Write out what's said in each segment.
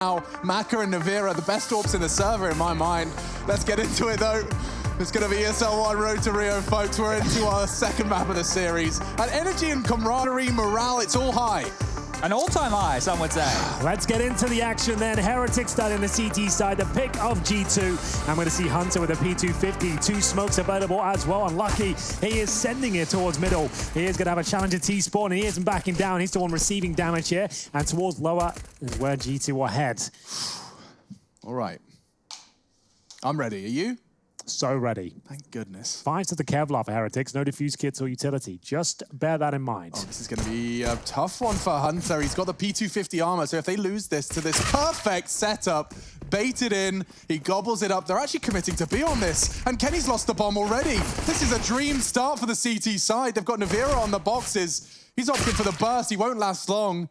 Now, Maka and Navira, the best AWPs in the server in my mind. Let's get into it though. It's going to be ESL 1 Road to Rio, folks. We're into our second map of the series. And energy and camaraderie, morale, it's all high. An all-time high, some would say. Let's get into the action then. Heretics starting the CT side, the pick of G2. I'm going to see Hunter with a P250. Two smokes available as well. Unlucky, he is sending it towards middle. He is going to have a challenge at T-spawn. He isn't backing down. He's the one receiving damage here. And towards lower is where G2 will head. All right. I'm ready. Are you? So ready. Thank goodness. 5 to the Kevlar for Heretics. No diffuse kits or utility. Just bear that in mind. Oh, this is going to be a tough one for Hunter. He's got the P250 armor, so if they lose this to this perfect setup, baited in, he gobbles it up. They're actually committing to be on this. And Kenny's lost the bomb already. This is a dream start for the CT side. They've got Navira on the boxes. He's opted for the burst. He won't last long.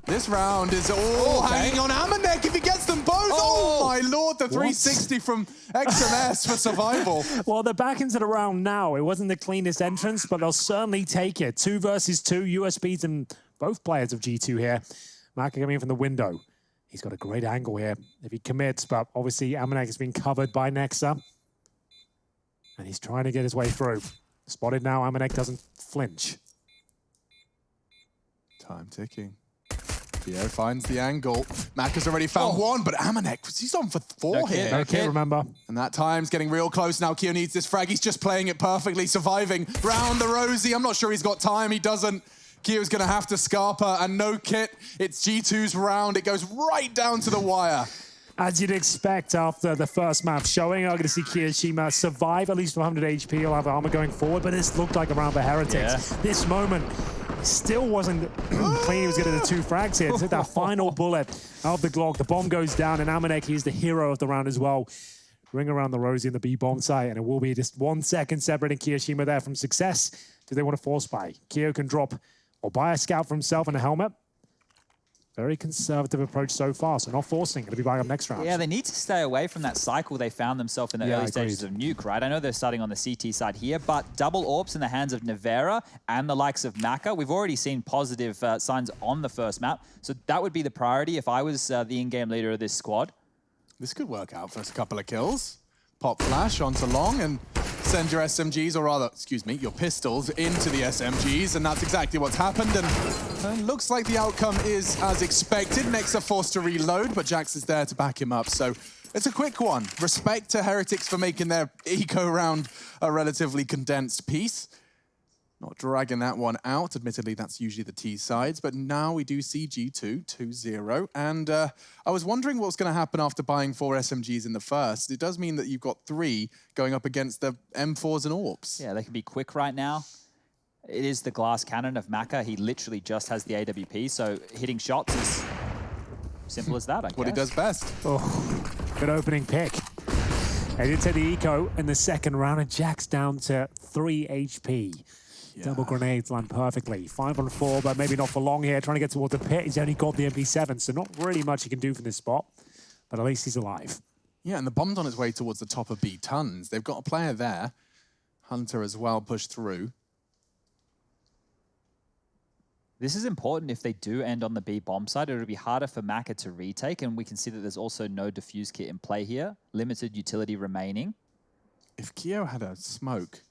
This round is all hanging on Amanek if he gets them both. Oh my lord, the 360 from XMS for survival. Well, they're back into the round now. It wasn't the cleanest entrance, but they'll certainly take it. 2 versus 2, USBs and both players of G2 here. Maka coming in from the window. He's got a great angle here if he commits, but obviously Amanek has been covered by Nexa. And he's trying to get his way through. Spotted now, Amanek doesn't flinch. Time ticking. Theo finds the angle. Maka's already found one, but Amanek, he's on for 4 here. Okay, remember. And that time's getting real close now. Keo needs this frag. He's just playing it perfectly, surviving round the Rosie. I'm not sure he's got time. He doesn't. Keo's going to have to Scarpa, and no kit. It's G2's round. It goes right down to the wire. As you'd expect after the first map showing, I'm going to see Kiyoshima survive at least 100 HP. He'll have armor going forward, but this looked like a round for Heretics. This moment still wasn't clean. He was getting the 2 frags here. It's that final bullet of the Glock. The bomb goes down, and Amanek, he's the hero of the round as well. Ring around the Rosie and the B-bomb site, and it will be just 1 second separating Kiyoshima there from success. Do they want to force buy? Keo can drop or buy a scout for himself and a helmet. Very conservative approach so far, so not forcing. Going to be buying up next round. Yeah, they need to stay away from that cycle they found themselves in the early stages of Nuke, right? I know they're starting on the CT side here, but double AWPs in the hands of Navera and the likes of Maka. We've already seen positive signs on the first map, so that would be the priority if I was the in-game leader of this squad. This could work out for a couple of kills. Pop flash onto long and send your SMGs, or rather, excuse me, your pistols into the SMGs, and that's exactly what's happened. And looks like the outcome is as expected. Nexa forced to reload, but Jax is there to back him up. So it's a quick one. Respect to Heretics for making their eco round a relatively condensed piece. Not dragging that one out. Admittedly, that's usually the T sides, but now we do see G2 2-0. And I was wondering what was going to happen after buying 4 SMGs in the first. It does mean that you've got 3 going up against the M4s and AWPs. Yeah, they can be quick right now. It is the glass cannon of Maka. He literally just has the AWP, so hitting shots is simple as that, I guess. What he does best. Oh, good opening pick. They did take the eco in the second round, and Jack's down to 3 HP. Yeah. Double grenades land perfectly. 5 on 4, but maybe not for long here. Trying to get towards the pit. He's only got the MP7, so not really much he can do from this spot. But at least he's alive. Yeah, and the bomb's on its way towards the top of B tons. They've got a player there. Hunter as well pushed through. This is important if they do end on the B bomb side. It'll be harder for Maka to retake, and we can see that there's also no diffuse kit in play here. Limited utility remaining. If Keo had a smoke,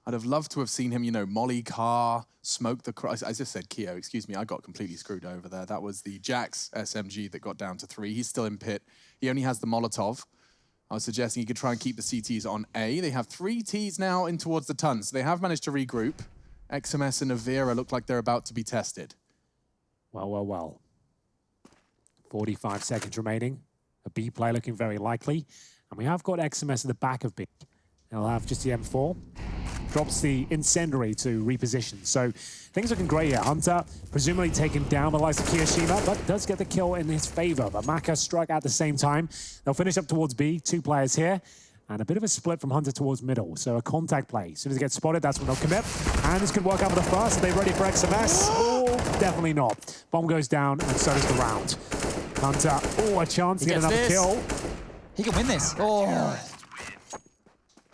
I'd have loved to have seen him, you know, molly car, smoke the... I just said Keo, excuse me, I got completely screwed over there. That was the Jax SMG that got down to 3. He's still in pit. He only has the Molotov. I was suggesting he could try and keep the CTs on A. They have 3 Ts now in towards the tons. So they have managed to regroup. XMS and Avira look like they're about to be tested. Well, well, well. 45 seconds remaining. A B play looking very likely. And we have got XMS at the back of B. They'll have just the M4. Drops the incendiary to reposition. So things looking great here. Hunter presumably taken down the likes of Kiyoshima, but does get the kill in his favor. But Maka struck at the same time. They'll finish up towards B. 2 players here. And a bit of a split from Hunter towards middle. So a contact play. As soon as they get spotted, that's when they'll commit. And this could work out for the first. Are they ready for XMS? Oh, definitely not. Bomb goes down, and so does the round. Hunter, oh, a chance to get another kill. He can win this. Oh.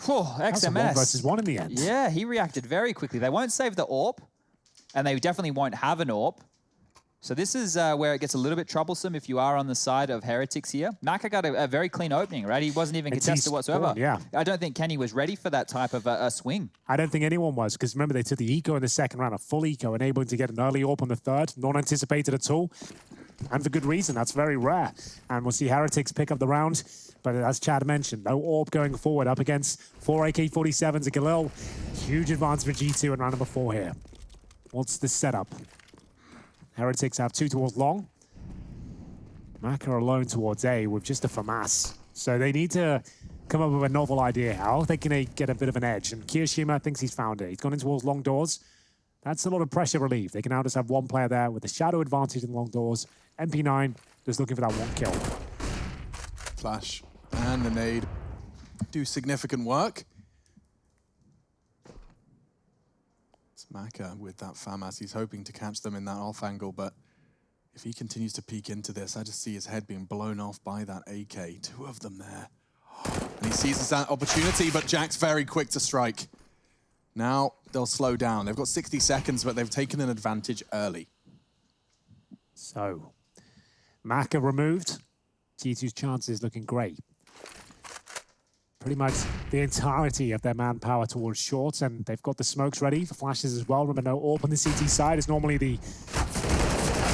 Whew, That's a 1 versus 1 in the end. Yeah, he reacted very quickly. They won't save the AWP, and they definitely won't have an AWP. So this is where it gets a little bit troublesome if you are on the side of Heretics here. Maka got a very clean opening, right? He wasn't even contested whatsoever. Yeah. I don't think Kenny was ready for that type of a swing. I don't think anyone was, because remember, they took the eco in the second round, a full eco, enabling to get an early AWP on the third, not anticipated at all. And for good reason, that's very rare. And we'll see Heretics pick up the round. But as Chad mentioned, no AWP going forward up against 4 AK-47s and Galil. Huge advance for G2 in round number 4 here. What's the setup? Heretics have 2 towards long. Maka alone towards A with just a FAMAS. So they need to come up with a novel idea how they can get a bit of an edge. And Kirishima thinks he's found it. He's gone in towards long doors. That's a lot of pressure relief. They can now just have one player there with the shadow advantage in long doors. MP9 just looking for that one kill. Flash and the nade do significant work. It's Maka with that FAMAS. He's hoping to catch them in that off angle, but if he continues to peek into this, I just see his head being blown off by that AK. 2 of them there. And he seizes that opportunity, but Jack's very quick to strike. Now they'll slow down. They've got 60 seconds, but they've taken an advantage early. So, Maka removed. G2's chances looking great. Pretty much the entirety of their manpower towards shorts, and they've got the smokes ready for flashes as well. Remember, no AWP on the CT side is normally the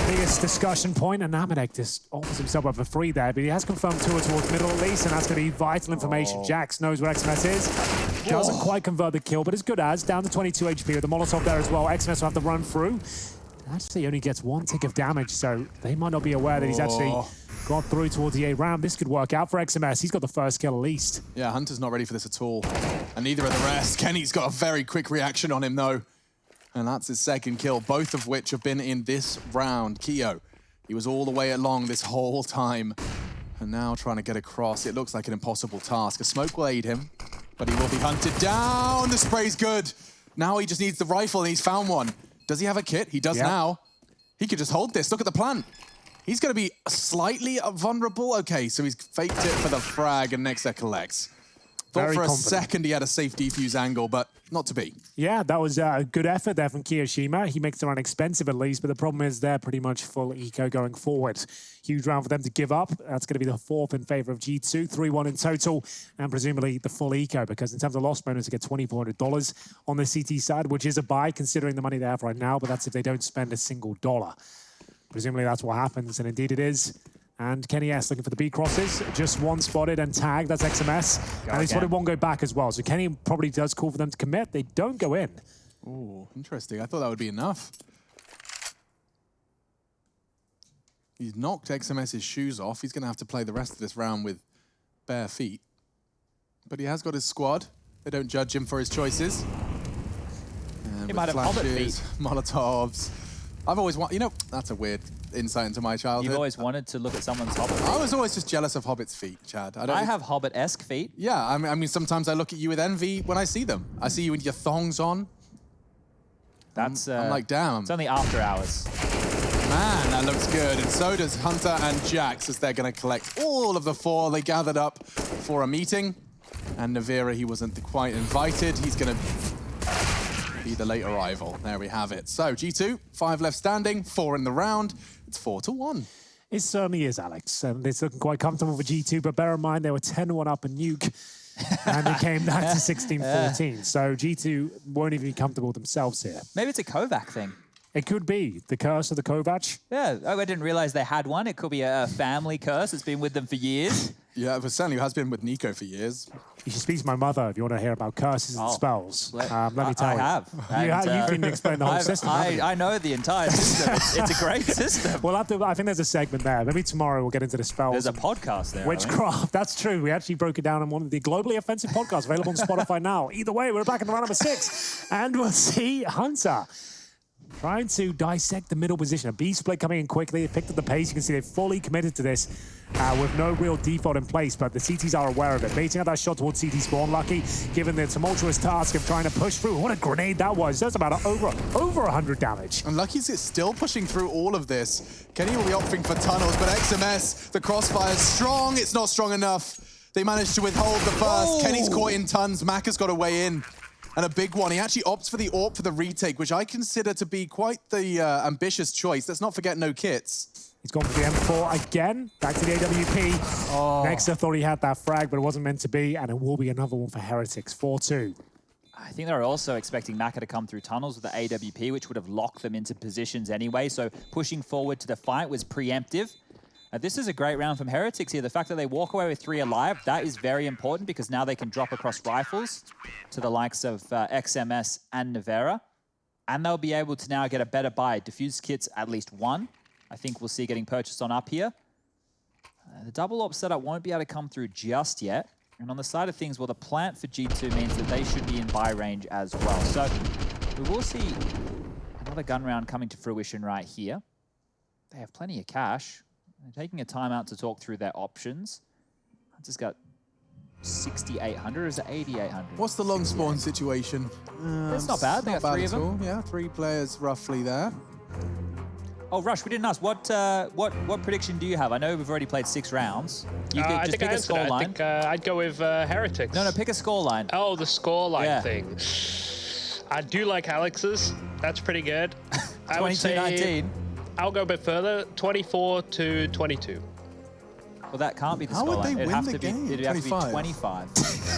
biggest discussion point, and Namadek just offers himself up for free there, but he has confirmed 2 towards middle at least, and that's going to be vital information. Jax knows where XMS is. Doesn't quite convert the kill, but as good as. Down to 22 HP with the Molotov there as well. XMS will have to run through. Actually only gets 1 tick of damage, so they might not be aware that he's actually got through towards the A round. This could work out for XMS. He's got the first kill at least. Yeah, Hunter's not ready for this at all. And neither are the rest. Kenny's got a very quick reaction on him, though. And that's his second kill, both of which have been in this round. Keo, he was all the way along this whole time. And now trying to get across. It looks like an impossible task. A smoke will aid him, but he will be hunted down. The spray's good. Now he just needs the rifle, and he's found one. Does he have a kit? He does now. He could just hold this. Look at the plant. He's going to be slightly vulnerable. Okay, so he's faked it for the frag, and Nexer collects. Thought for a second he had a safe defuse angle, but not to be. Yeah, that was a good effort there from Kirishima. He makes it run expensive at least, but the problem is they're pretty much full eco going forward. Huge round for them to give up. That's going to be the 4th in favor of G2. 3-1 in total, and presumably the full eco, because in terms of loss bonus, they get $2,400 on the CT side, which is a buy considering the money they have right now, but that's if they don't spend a single dollar. Presumably that's what happens, and indeed it is. And Kenny S looking for the B crosses. Just 1 spotted and tagged. That's XMS. And he spotted 1 go back as well. So Kenny probably does call for them to commit. They don't go in. Oh, interesting. I thought that would be enough. He's knocked XMS's shoes off. He's going to have to play the rest of this round with bare feet. But he has got his squad. They don't judge him for his choices. And he might have hobbit feet. Molotovs. I've always wanted, you know, that's a weird insight into my childhood. You've always wanted to look at someone's hobbit feet? I was always just jealous of Hobbit's feet, Chad. I have hobbit-esque feet. Yeah, I mean, sometimes I look at you with envy when I see them. I see you with your thongs on. That's I'm like, damn. It's only after hours. Man, that looks good. And so does Hunter and Jax as they're going to collect all of the 4 they gathered up for a meeting. And Navira, he wasn't quite invited. He's going to be the late arrival. There we have it. So G2, 5 left standing, 4 in the round. It's 4-1. It certainly is, Alex. And it's looking quite comfortable for G2, but bear in mind they were 10-1 up in Nuke. And they came down to 16-14. So G2 won't even be comfortable themselves here. Maybe it's a Kovac thing. It could be the curse of the Kovac. Yeah, I didn't realize they had one. It could be a family curse. It's been with them for years. Yeah, but certainly has been with Nico for years. You should speak to my mother if you want to hear about curses and spells. Let me tell you. I have. You've been explaining the whole system. I know the entire system. It's a great system. We'll have to, I think there's a segment there. Maybe tomorrow we'll get into the spells. There's a podcast there. Witchcraft, that's true. We actually broke it down on one of the globally offensive podcasts available on Spotify now. Either way, we're back in the round number 6. And we'll see Hunter trying to dissect the middle position. A B split coming in quickly. They picked up the pace. You can see they've fully committed to this with no real default in place, but the CTs are aware of it. Baiting out that shot towards CT spawn. Lucky, given the tumultuous task of trying to push through. What a grenade that was. That's about over 100 damage. And Lucky's still pushing through all of this. Kenny will be opting for tunnels, but XMS, the crossfire's strong. It's not strong enough. They managed to withhold the first. Kenny's caught in tons. Mac has got a way in. and a big one. He actually opts for the AWP for the retake, which I consider to be quite the ambitious choice. Let's not forget no kits. He's gone for the M4 again. Back to the AWP. Nexa thought he had that frag, but it wasn't meant to be, and it will be another one for Heretics. 4-2. I think they were also expecting Maka to come through tunnels with the AWP, which would have locked them into positions anyway. So pushing forward to the fight was preemptive. This is a great round from Heretics here. The fact that they walk away with 3 alive, that is very important because now they can drop across rifles to the likes of XMS and Nevera. And they'll be able to now get a better buy. Diffuse kits, at least 1. I think we'll see getting purchased on up here. The double op setup won't be able to come through just yet. And on the side of things, well, the plant for G2 means that they should be in buy range as well. So we will see another gun round coming to fruition right here. They have plenty of cash. They're taking a timeout to talk through their options. I just got 6,800 or is it 8,800? What's the long spawn situation? It's not bad. They got 3 of them. Yeah, 3 players roughly there. Oh, Rush, we didn't ask. What prediction do you have? I know we've already played 6 rounds. You could just pick a scoreline. I think I'd go with Heretics. No, pick a scoreline. Oh, the scoreline thing. I do like Alex's. That's pretty good. 22-19. I'll go a bit further. 24-22. Well, that can't be the scoreline. How would they win the game? It'd have to be 25.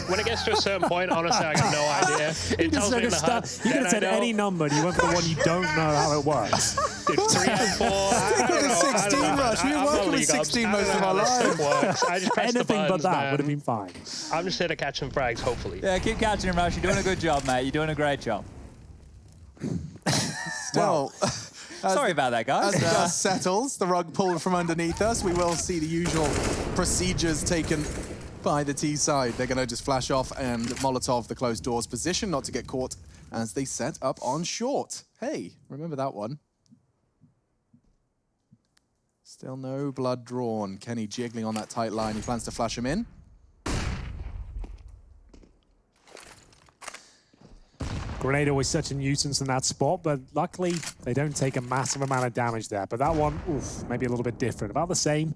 When it gets to a certain point, honestly, I got no idea. It tells me in the HUD. You could have said any number, and you went for the one you don't know how it works. Dude, 3 and 4. Stick with the 16, Rush. We've been working with 16 most of our lives. I just pressed Anything the buttons, but that man. would have been fine. I'm just here to catch some frags, hopefully. Yeah, keep catching him, Rush. You're doing a good job, mate. You're doing a great job. Still, Sorry about that, guys. as the dust settles, the rug pulled from underneath us, we will see the usual procedures taken by the T side. They're going to just flash off and Molotov the closed doors position, not to get caught as they set up on short. Hey, remember that one. Still no blood drawn. Kenny jiggling on that tight line. He plans to flash him in. Grenade always such a nuisance in that spot, but luckily they don't take a massive amount of damage there. But that one, oof, maybe a little bit different. About the same.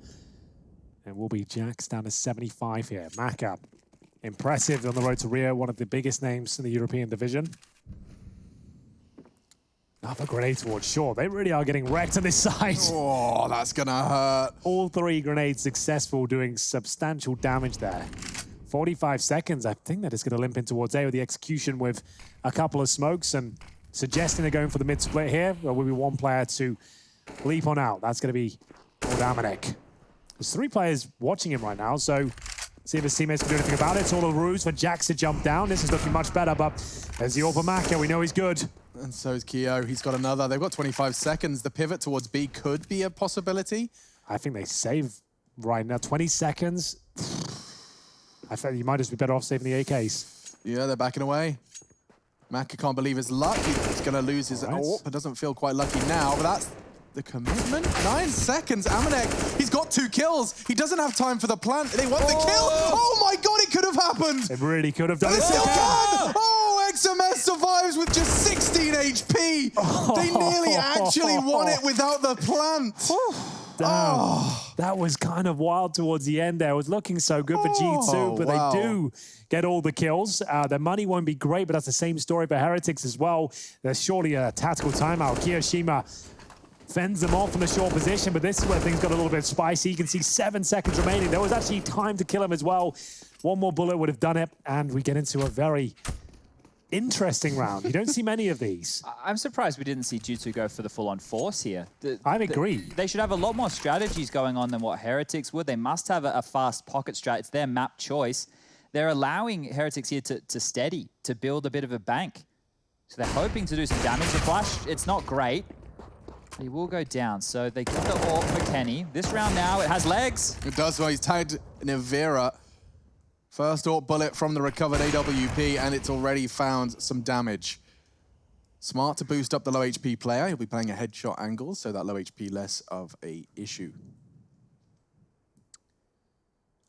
And will be Jax down to 75 here. Maka, impressive on the road to Rio, one of the biggest names in the European division. Another grenade towards shore. They really are getting wrecked on this side. Oh, that's gonna hurt. All 3 grenades successful, doing substantial damage there. 45 seconds. I think that is going to limp in towards A with the execution with a couple of smokes and suggesting they're going for the mid split here. There will be 1 player to leap on out. That's going to be Dominic. There's 3 players watching him right now, so see if his teammates can do anything about it. It's all a ruse for Jax to jump down. This is looking much better, but there's the AWP Maka. We know he's good. And so is Keo. He's got another. They've got 25 seconds. The pivot towards B could be a possibility. I think they save right now. 20 seconds. I think you might just be better off saving the AKs. Yeah, they're backing away. Maka can't believe his luck. He's going to lose his AWP. It doesn't feel quite lucky now, but that's the commitment. 9 seconds. Amanek, he's got 2 kills. He doesn't have time for the plant. They want the kill. Oh my God, it could have happened. It really could have done But it. it's still gone. Oh, XMS survives with just 16 HP. They nearly actually won it without the plant. Damn. That was kind of wild towards the end there. It was looking so good for G2, but they do get all the kills. Their money won't be great, but that's the same story for Heretics as well. There's surely a tactical timeout. Kiyoshima fends them off from the short position, but this is where things got a little bit spicy. You can see 7 seconds remaining. There was actually time to kill him as well. 1 more bullet would have done it, and we get into a very interesting round. You don't see many of these. I'm surprised we didn't see G2 go for the full-on force here. I agree. They should have a lot more strategies going on than what Heretics would. They must have a fast pocket strat. It's their map choice. They're allowing Heretics here to steady, to build a bit of a bank. So they're hoping to do some damage. The flash, it's not great. He will go down. So they get the AWP for Kenny. This round now, it has legs. It does. Well, he's tagged Nevera. First AWP bullet from the recovered AWP, and it's already found some damage. Smart to boost up the low HP player. He'll be playing a headshot angle, so that low HP less of a issue.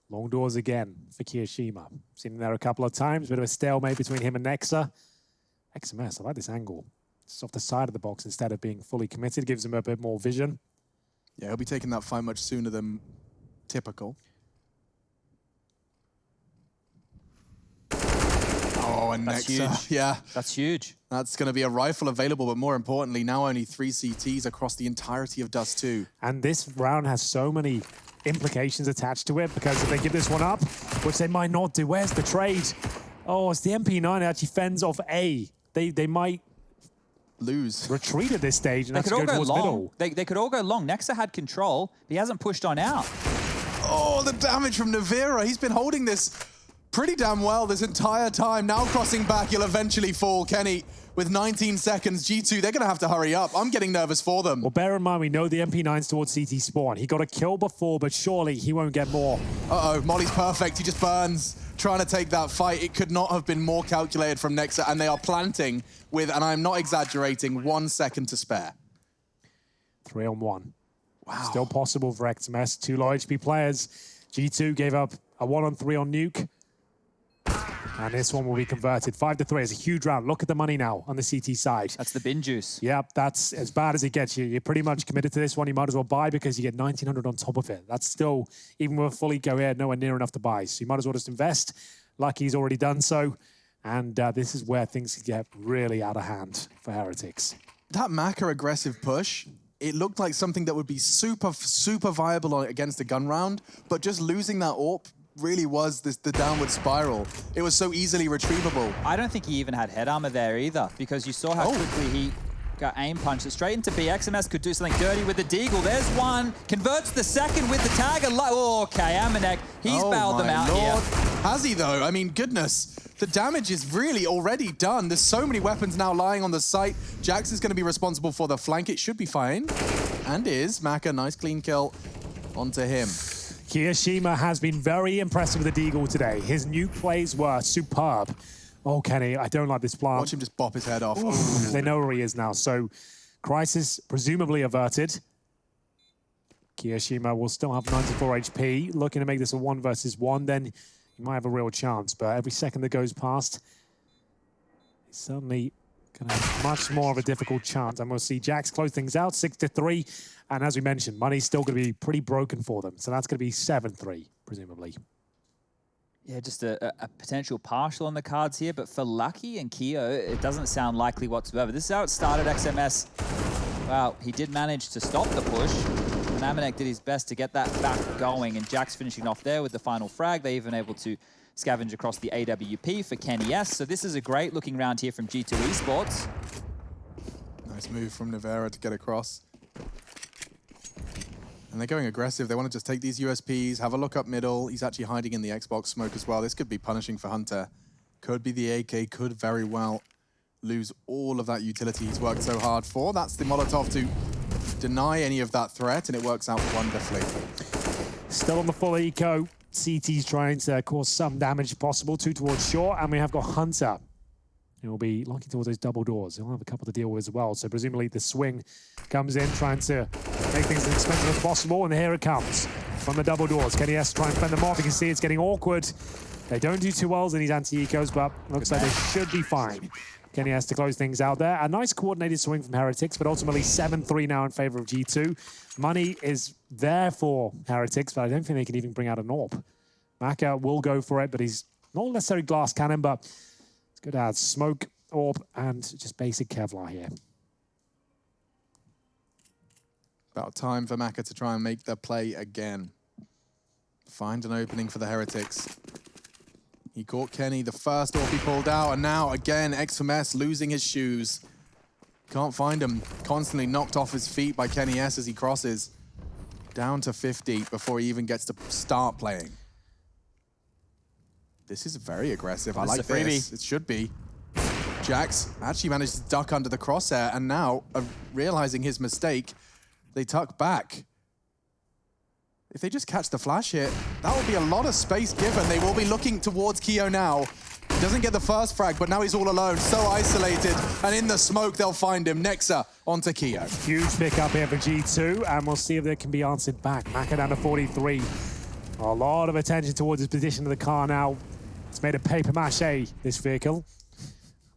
Long doors again for Kiyoshima. Seen him there a couple of times. Bit of a stalemate between him and Nexa. XMS, I like this angle. It's off the side of the box instead of being fully committed. Gives him a bit more vision. Yeah, he'll be taking that fight much sooner than typical. Oh, and That's Nexa, huge. yeah. That's huge. That's going to be a rifle available, but more importantly, now only 3 CTs across the entirety of Dust2. And this round has so many implications attached to it, because if they give this one up, which they might not do, where's the trade? Oh, it's the MP9 that actually fends off A. They might lose. Retreat at this stage, and They that's could all go go towards long. middle. They could all go long. Nexa had control, but he hasn't pushed on out. Oh, the damage from Navira. He's been holding this pretty damn well this entire time. Now crossing back, he'll eventually fall. Kenny, with 19 seconds, G2, they're going to have to hurry up. I'm getting nervous for them. Well, bear in mind, we know the MP9's towards CT spawn. He got a kill before, but surely he won't get more. Uh-oh, Molly's perfect. He just burns, trying to take that fight. It could not have been more calculated from Nexa, and they are planting with, and I'm not exaggerating, 1 second to spare. 3 on 1. Wow. Still possible for XMS. 2 low HP players. G2 gave up a 1 on 3 on Nuke. And this one will be converted. 5-3 is a huge round. Look at the money now on the CT side. That's the bin juice. Yep, that's as bad as it gets. You're pretty much committed to this one. You might as well buy because you get 1,900 on top of it. That's still, even with a fully go ahead, nowhere near enough to buy. So you might as well just invest. Lucky he's already done so. And this is where things get really out of hand for Heretics. That Maka aggressive push, it looked like something that would be super, super viable against a gun round, but just losing that AWP really was the downward spiral. It was so easily retrievable. I don't think he even had head armor there either, because you saw how quickly he got aim punched straight into B. XMS could do something dirty with the deagle. There's one, converts the second with the tag. Oh, okay, Amanek, he's bailed them out here. Has he though? I mean, goodness. The damage is really already done. There's so many weapons now lying on the site. Jax is going to be responsible for the flank. It should be fine. And is. Maka, nice clean kill onto him. Kiyashima has been very impressive with the Deagle today. His new plays were superb. Oh, Kenny, I don't like this plant. Watch him just bop his head off. They know where he is now. So, crisis presumably averted. Kiyashima will still have 94 HP. Looking to make this a 1 versus 1, then he might have a real chance. But every second that goes past, he's certainly going to have much more of a difficult chance. And we'll see Jax close things out, 6-3. And as we mentioned, money's still going to be pretty broken for them. So that's going to be 7-3, presumably. Yeah, just a potential partial on the cards here, but for Lucky and Keo, it doesn't sound likely whatsoever. This is how it started, XMS. Well, he did manage to stop the push, and Amanek did his best to get that back going, and Jack's finishing off there with the final frag. They even able to scavenge across the AWP for Kenny S. So this is a great looking round here from G2 Esports. Nice move from Navera to get across. And they're going aggressive. They want to just take these USPs, have a look up middle. He's actually hiding in the Xbox smoke as well. This could be punishing for Hunter. Could be the AK, could very well lose all of that utility he's worked so hard for. That's the Molotov to deny any of that threat, and it works out wonderfully. Still on the full eco. CT's trying to cause some damage if possible. 2 towards short, and we have got Hunter. He'll be looking towards those double doors. He'll have a couple to deal with as well. So presumably the swing comes in, trying to make things as expensive as possible. And here it comes from the double doors. Kenny has to try and fend them off. You can see it's getting awkward. They don't do too well in these anti-ecos, but looks like they should be fine. Kenny has to close things out there. A nice coordinated swing from Heretics, but ultimately 7-3 now in favor of G2. Money is there for Heretics, but I don't think they can even bring out an AWP. Maka will go for it, but he's not necessarily glass cannon, but good as smoke, AWP, and just basic Kevlar here. About time for Maka to try and make the play again. Find an opening for the Heretics. He caught Kenny, the first AWP he pulled out, and now again, XMS losing his shoes. Can't find him. Constantly knocked off his feet by Kenny S as he crosses. Down to 50 before he even gets to start playing. This is very aggressive. I like this. It should be. Jax actually managed to duck under the crosshair, and now, realizing his mistake, they tuck back. If they just catch the flash hit, that will be a lot of space given. They will be looking towards Keo now. He doesn't get the first frag, but now he's all alone, so isolated, and in the smoke, they'll find him. Nexa onto Keo. Huge pick up here for G2, and we'll see if they can be answered back. Maka down to 43. A lot of attention towards his position of the car now. It's made of paper mache, this vehicle.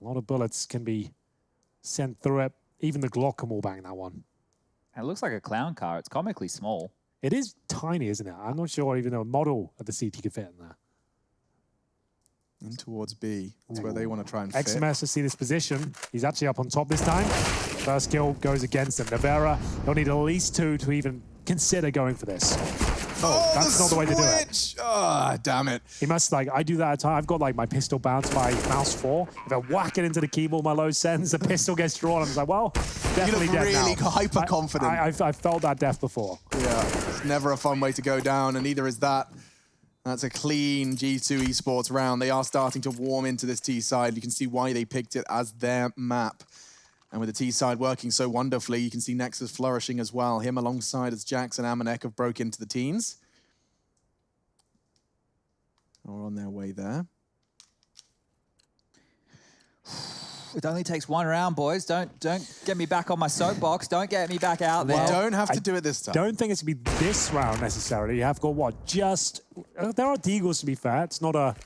A lot of bullets can be sent through it. Even the Glock can wall bang that one. And it looks like a clown car. It's comically small. It is tiny, isn't it? I'm not sure even a model of the CT could fit in there. In towards B. That's where they want to try and fit. XMS to see this position. He's actually up on top this time. First kill goes against him. Navera, he'll need at least 2 to even consider going for this. Oh, that's not the way to do it. Oh, damn it. He must, like, I do that at times. I've got, like, my pistol bounce by mouse 4. If I whack it into the keyboard, my low sends, the pistol gets drawn. I'm just like, well, definitely dead now. You look really hyper-confident. I've felt that death before. Yeah, it's never a fun way to go down, and neither is that. That's a clean G2 Esports round. They are starting to warm into this T side. You can see why they picked it as their map. And with the T side working so wonderfully, you can see Nexus flourishing as well. Him alongside as Jax and Amanek have broke into the teens. Are on their way there. It only takes 1 round, boys. Don't get me back on my soapbox. Don't get me back out there. Well, don't have to do it this time. Don't think it's going to be this round necessarily. You have got what? Just there are deagles, to be fair. It's not a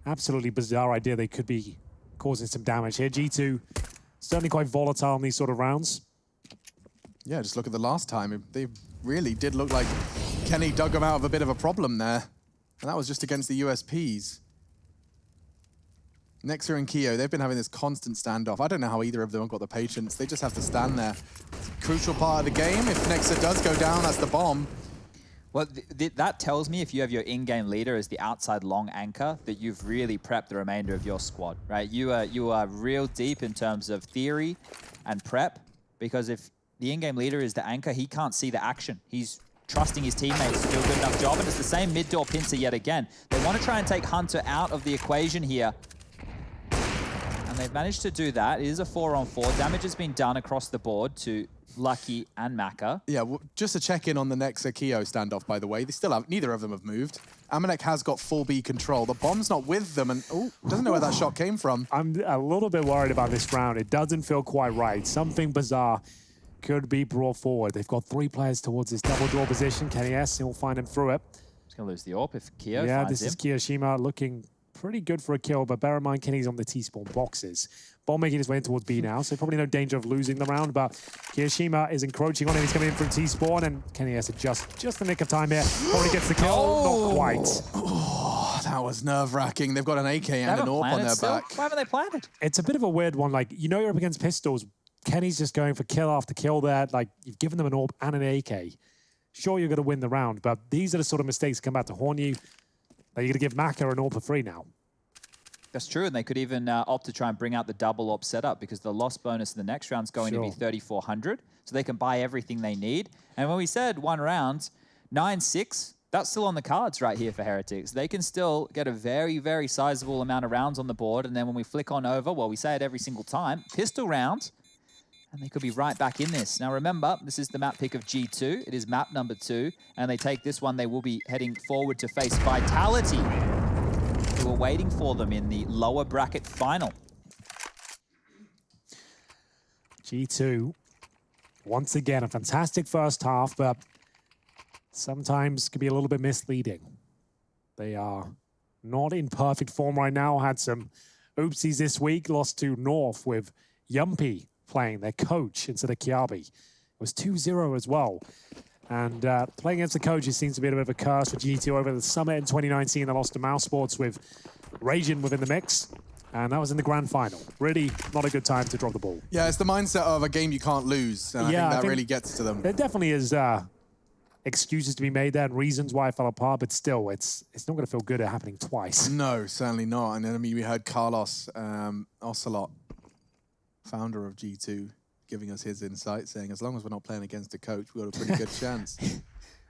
absolutely bizarre idea. They could be causing some damage here. G2 certainly quite volatile in these sort of rounds. Yeah, just look at the last time. They really did look like Kenny dug them out of a bit of a problem there. And that was just against the USPs. Nexa and Keo, they've been having this constant standoff. I don't know how either of them have got the patience. They just have to stand there. It's a crucial part of the game. If Nexa does go down, that's the bomb. Well, that tells me if you have your in-game leader as the outside long anchor, that you've really prepped the remainder of your squad, right? You are real deep in terms of theory and prep, because if the in-game leader is the anchor, he can't see the action. He's trusting his teammates to do a good enough job, and it's the same mid-door pincer yet again. They want to try and take Hunter out of the equation here. And they've managed to do that. It is a 4-on-4. Damage has been done across the board to Lucky and Maka. Yeah, well, just to check in on the Nexa Keo standoff, by the way. They still have, neither of them have moved. Amanek has got full B control. The bomb's not with them, and doesn't know where that shot came from. I'm a little bit worried about this round. It doesn't feel quite right. Something bizarre could be brought forward. They've got 3 players towards this double draw position. Kenny S, he'll find him through it. He's going to lose the AWP if Keo finds him. Yeah, this is Kiyoshima looking pretty good for a kill, but bear in mind Kenny's on the T-spawn boxes. Bomb making his way in towards B now, so probably no danger of losing the round, but Kiyoshima is encroaching on him. He's coming in from T-spawn, and Kenny has to just the nick of time here. Probably gets the kill, not quite. Oh, that was nerve-wracking. They've got an AK and an AWP on their back. Why haven't they planted? It's a bit of a weird one. Like, you know you're up against pistols. Kenny's just going for kill after kill there. Like, you've given them an AWP and an AK. Sure, you're going to win the round, but these are the sort of mistakes that come back to haunt you. You're going to give Maka an AWP for free now. That's true, and they could even opt to try and bring out the double AWP setup, because the loss bonus in the next round is going to be 3,400, so they can buy everything they need. And when we said 1 round, 9-6, that's still on the cards right here for Heretics. They can still get a very, very sizable amount of rounds on the board, and then when we flick on over, well, we say it every single time, pistol round, and they could be right back in this. Now remember, this is the map pick of G2. It is map number 2, and they take this one, they will be heading forward to face Vitality, who are waiting for them in the lower bracket final. G2, once again, a fantastic first half, but sometimes can be a little bit misleading. They are not in perfect form right now. Had some oopsies this week, lost to North with Yumpy playing their coach instead of Kiabi. It was 2-0 as well. And playing against the coaches seems to be a bit of a curse for G2 over the Summit in 2019. They lost to Mouse Sports with Ragin within the mix. And that was in the grand final. Really not a good time to drop the ball. Yeah, it's the mindset of a game you can't lose. And I think that really gets to them. There definitely is excuses to be made there and reasons why it fell apart. But still, it's not going to feel good at happening twice. No, certainly not. And then, I mean, we heard Carlos Ocelot, founder of G2, giving us his insight, saying as long as we're not playing against a coach, we've got a pretty good chance.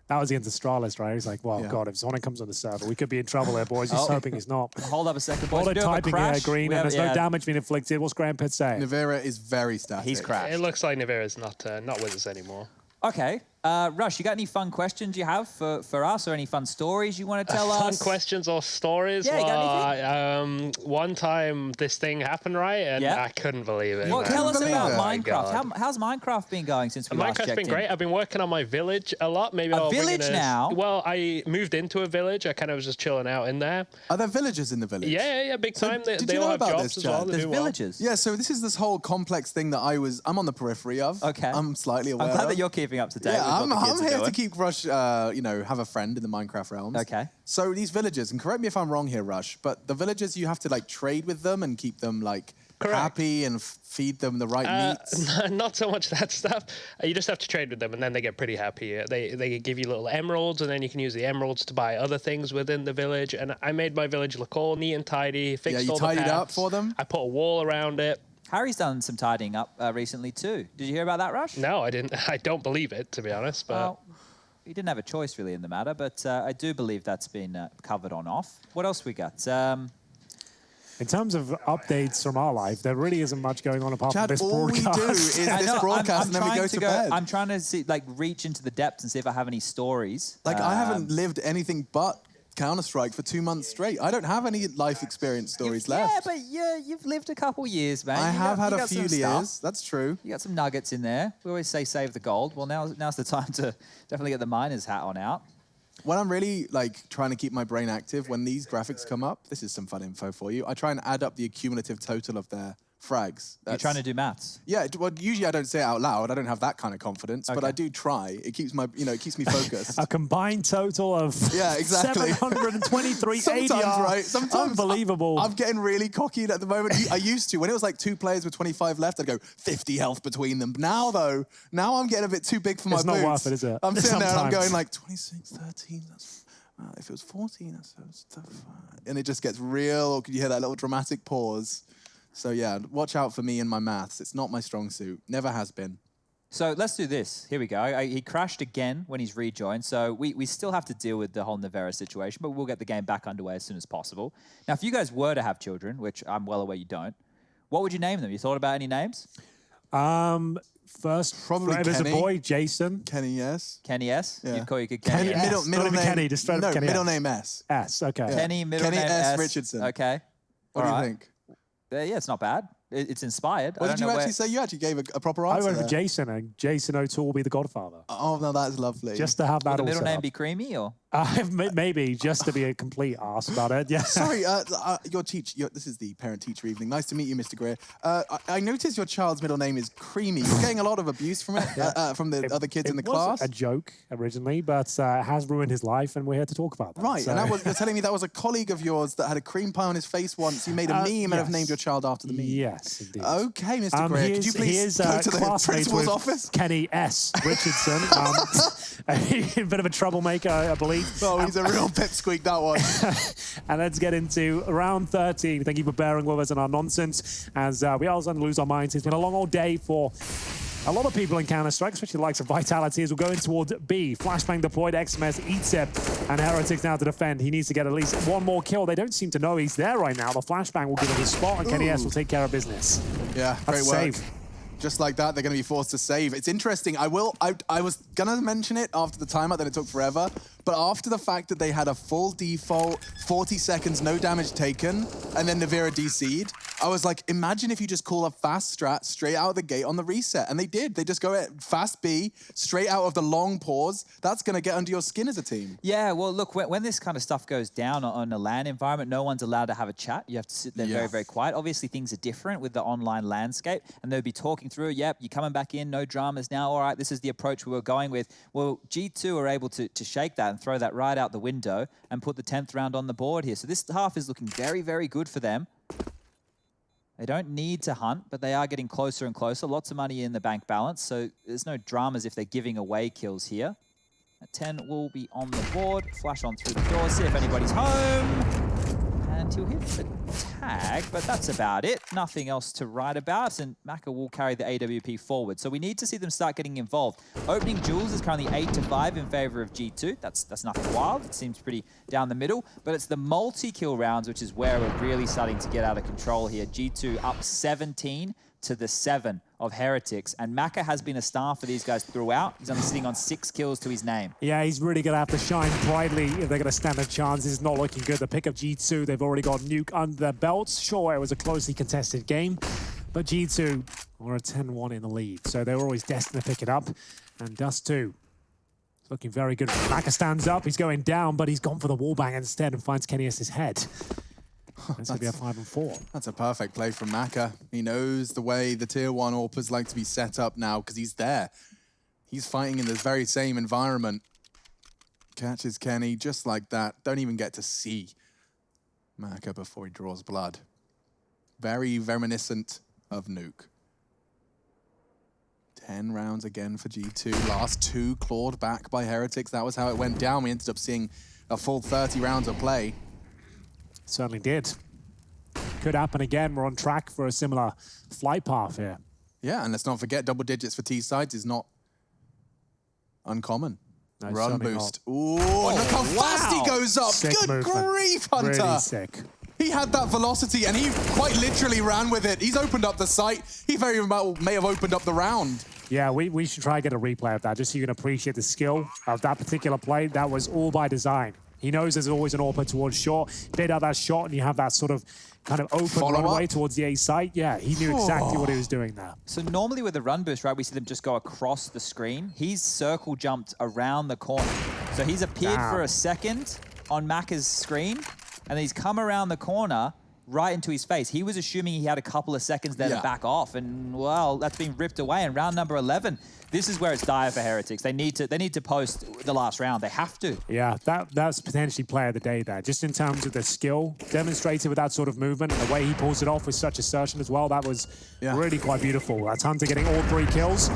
That was against Astralis, right? He's like, well, God, if someone comes on the server, we could be in trouble there, boys. Just hoping he's not. Hold up a second, boys. All the typing here, Green, and there's no damage being inflicted. What's Graham Pitt saying? Nivera is very static. He's crashed. It looks like Nivera's not with us anymore. Okay. Rush, you got any fun questions you have for us, or any fun stories you want to tell us? Fun questions or stories? Yeah, you got anything? One time this thing happened, right? And I couldn't believe it. Well, tell us about Minecraft. How's Minecraft been going since we last checked in? Minecraft's been great. I've been working on my village a lot. Maybe a village now? Well, I moved into a village. I kind of was just chilling out in there. Are there villagers in the village? Yeah, big time. Did they you all know have about jobs this, as well. There's villagers? Yeah, so this is this whole complex thing that I'm on the periphery of. Okay. I'm slightly aware I'm glad of. that you're keeping up to date with what the kids I'm are here doing. to keep Rush, have a friend in the Minecraft realms. Okay. So these villagers, and correct me if I'm wrong here, Rush, but the villagers, you have to like trade with them and keep them like happy and feed them the right meats. Not so much that stuff. You just have to trade with them, and then they get pretty happy. They give you little emeralds, and then you can use the emeralds to buy other things within the village. And I made my village look all neat and tidy. Fixed you all the tidied up paths. for them? I put a wall around it. Harry's done some tidying up recently too. Did you hear about that, Rush? No, I didn't. I don't believe it, to be honest. But Well, he didn't have a choice really in the matter, but I do believe that's been covered on off. What else we got? In terms of updates from our life, there really isn't much going on apart from this all we broadcast. do is this broadcast, and then we go to bed. I'm trying to see, reach into the depths and see if I have any stories. I haven't lived anything but Counter-Strike for 2 months straight. I don't have any life experience stories left. Yeah, but you've lived a couple years, man. I have had you a got few some years. stuff. That's true. You got some nuggets in there. We always say save the gold. Well, now's the time to definitely get the miner's hat on out. When I'm really trying to keep my brain active, when these graphics come up, this is some fun info for you. I try and add up the accumulative total of their frags. You're trying to do maths. Yeah, well, usually I don't say it out loud. I don't have that kind of confidence, but I do try. It keeps it keeps me focused. A combined total of 723 Sometimes, ADR. right? Sometimes Unbelievable. I'm getting really cocky at the moment. I used to. When it was like 2 players with 25 left, I'd go 50 health between them. Now, though, I'm getting a bit too big for my It's boots. not worth it, is it? I'm sitting there and I'm Sometimes. going like 26, 13, that's... if it was 14, that's so tough. And it just gets real, or could you hear that little dramatic pause? So yeah, watch out for me and my maths. It's not my strong suit. Never has been. So let's do this. Here we go. He crashed again when he's rejoined, so we still have to deal with the whole Nevera situation, but we'll get the game back underway as soon as possible. Now, if you guys were to have children, which I'm well aware you don't, what would you name them? You thought about any names? First, Probably if there's a Kenny. boy, Jason. Kenny S. Kenny S? Yeah. You'd call your kid Kenny S? Not Middle even name. Kenny, just straight up no, Kenny middle S. name S. S, okay. Yeah. Kenny, middle Kenny name S. Richardson. Okay. What do you think? Yeah, it's not bad. It's inspired. What did you actually say? You actually gave a proper answer. I went for there. Jason, and Jason O'Toole will be the godfather. Oh, no, that's lovely. Just to have that Would the all middle set name up. be Creamy or? Maybe, just to be a complete arse about it. Yeah. Sorry, this is the parent-teacher evening. Nice to meet you, Mr. Greer. I noticed your child's middle name is Creamy. You're getting a lot of abuse from it, from the other kids in the class. It was a joke originally, but it has ruined his life, and we're here to talk about that. Right, so. and you're telling me that was a colleague of yours that had a cream pie on his face once. You made a meme and have named your child after the meme. Yes, indeed. Okay, Mr. Greer, could you please go to the classmates principal's with office? Kenny S. Richardson, a bit of a troublemaker, I believe. Oh, he's a real pipsqueak, that one. And let's get into round 13. Thank you for bearing with us in our nonsense, as we are starting to lose our minds. It's been a long old day for a lot of people in Counter-Strike, especially the likes of Vitality, as we're going towards B. Flashbang deployed, XMS eats it, and Heretics now to defend. He needs to get at least one more kill. They don't seem to know he's there right now. The Flashbang will give him his spot, and Kenny S will take care of business. Yeah, great That's work. save. Just like that, they're going to be forced to save. It's interesting. I was going to mention it after the timeout, then it took forever. But after the fact that they had a full default, 40 seconds, no damage taken, and then Nevera DC'd, I was like, imagine if you just call a fast strat straight out of the gate on the reset. And they did. They just go at fast B, straight out of the long pause. That's going to get under your skin as a team. Yeah, well, look, when this kind of stuff goes down on a LAN environment, no one's allowed to have a chat. You have to sit there very, very quiet. Obviously, things are different with the online landscape, and they'll be talking through, yep, you're coming back in, no dramas now. All right, this is the approach we were going with. Well, G2 are able to shake that and throw that right out the window and put the 10th round on the board here. So this half is looking very, very good for them. They don't need to hunt, but they are getting closer and closer. Lots of money in the bank balance, so there's no dramas if they're giving away kills here. A 10 will be on the board. Flash on through the door, see if anybody's home. And he'll hit the tag, but that's about it. Nothing else to write about, and Maka will carry the AWP forward. So we need to see them start getting involved. Opening duels is currently 8-5 in favor of G2. That's nothing wild. It seems pretty down the middle, but it's the multi-kill rounds, which is where we're really starting to get out of control here. G2 up 17 to the 7 of Heretics, and Maka has been a star for these guys throughout. He's only sitting on 6 kills to his name. Yeah, he's really going to have to shine brightly if they're going to stand a chance. This is not looking good. The pick of G2, they've already got Nuke under their belts. Sure, it was a closely contested game, but G2 were a 10-1 in the lead, so they were always destined to pick it up. And Dust2 looking very good. Maka stands up, he's going down, but he's gone for the wallbang instead and finds Kenny S' head. It's going to be a 5-4. That's a perfect play from Maka. He knows the way the tier 1 AWPers like to be set up now because he's there. He's fighting in this very same environment. Catches Kenny just like that. Don't even get to see Maka before he draws blood. Very reminiscent of Nuke. 10 rounds again for G2. Last 2 clawed back by Heretics. That was how it went down. We ended up seeing a full 30 rounds of play. Certainly did. Could happen again. We're on track for a similar flight path here. Yeah, and let's not forget, double digits for T-sides is not uncommon. No, Run certainly boost. Ooh, and look how fast he goes up. Sick Good movement. grief, Hunter. Really sick. He had that velocity, and he quite literally ran with it. He's opened up the site. He very well may have opened up the round. Yeah, we should try and get a replay of that, just so you can appreciate the skill of that particular play. That was all by design. He knows there's always an AWP towards short. Bait out that shot, and you have that sort of kind of open runway towards the A site. Yeah, he knew exactly what he was doing there. So normally with the run boost, right, we see them just go across the screen. He's circle jumped around the corner. So he's appeared for a second on Maka's screen, and then he's come around the corner right into his face. He was assuming he had a couple of seconds there to back off, and well, that's been ripped away in round number 11. This is where it's dire for Heretics. They need to post the last round. They have to. Yeah, that's potentially player of the day there. Just in terms of the skill demonstrated with that sort of movement and the way he pulls it off with such assertion as well, that was really quite beautiful. That's Hunter getting all 3 kills.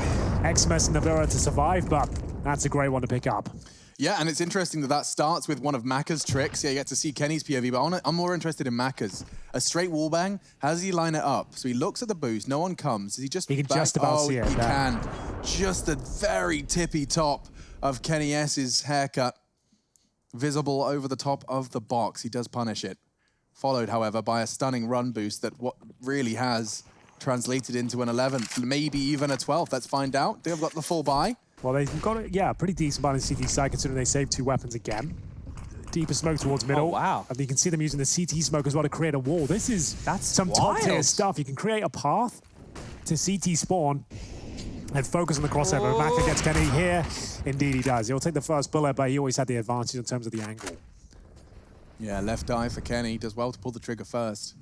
XMS and Navera to survive, but that's a great one to pick up. Yeah, and it's interesting that that starts with one of Maka's tricks. Yeah, you get to see Kenny's POV, but I'm more interested in Maka's. A straight wallbang, how does he line it up? So he looks at the boost, no one comes. Does he just... He can just about see it. He can. Just the very tippy top of Kenny S's haircut, visible over the top of the box. He does punish it. Followed, however, by a stunning run boost that what really has translated into an 11th, maybe even a 12th. Let's find out. They've got the full buy. Well, they've got a pretty decent amount in CT side, considering they saved 2 weapons again. Deeper smoke towards middle. Oh, wow. And you can see them using the CT smoke as well to create a wall. This is some top-tier stuff. You can create a path to CT spawn and focus on the crossover. Maka gets Kenny here. Indeed, he does. He'll take the first bullet, but he always had the advantage in terms of the angle. Yeah, left eye for Kenny. Does well to pull the trigger first.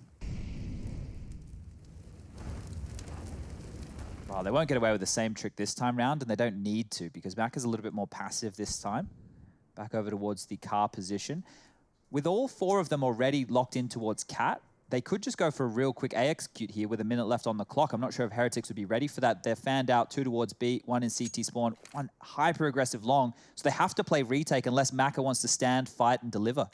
Well, they won't get away with the same trick this time round, and they don't need to, because Maka's a little bit more passive this time. Back over towards the car position. With all 4 of them already locked in towards Cat, they could just go for a real quick A execute here with a minute left on the clock. I'm not sure if Heretics would be ready for that. They're fanned out, 2 towards B, 1 in CT spawn, 1 hyper-aggressive long. So they have to play retake unless Maka wants to stand, fight, and deliver.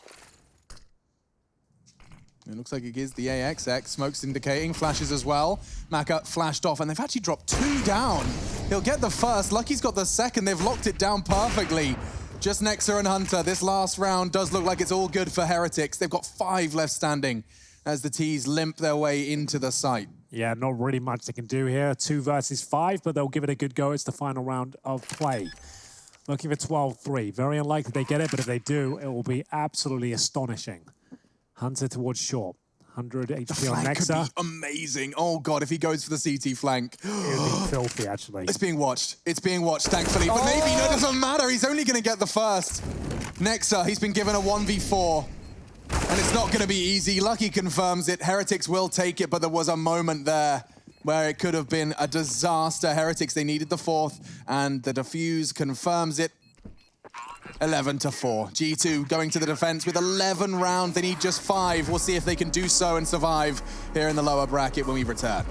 It looks like he gives the AXX. Smoke's indicating, flashes as well. Maka flashed off, and they've actually dropped 2 down. He'll get the first. Lucky's got the second. They've locked it down perfectly. Just Nexa and Hunter. This last round does look like it's all good for Heretics. They've got 5 left standing as the T's limp their way into the site. Yeah, not really much they can do here. 2 versus 5, but they'll give it a good go. It's the final round of play. Looking for 12-3. Very unlikely they get it, but if they do, it will be absolutely astonishing. Hunter towards short. 100 HP on Nexa. Could be amazing. Oh, God, if he goes for the CT flank. It would be filthy, actually. It's being watched. It's being watched, thankfully. But maybe, no, it doesn't matter. He's only going to get the first. Nexa, he's been given a 1v4. And it's not going to be easy. Lucky confirms it. Heretics will take it, but there was a moment there where it could have been a disaster. Heretics, they needed the 4th, and the defuse confirms it. 11-4. G2 going to the defense with 11 rounds. They need just 5. We'll see if they can do so and survive here in the lower bracket when we return.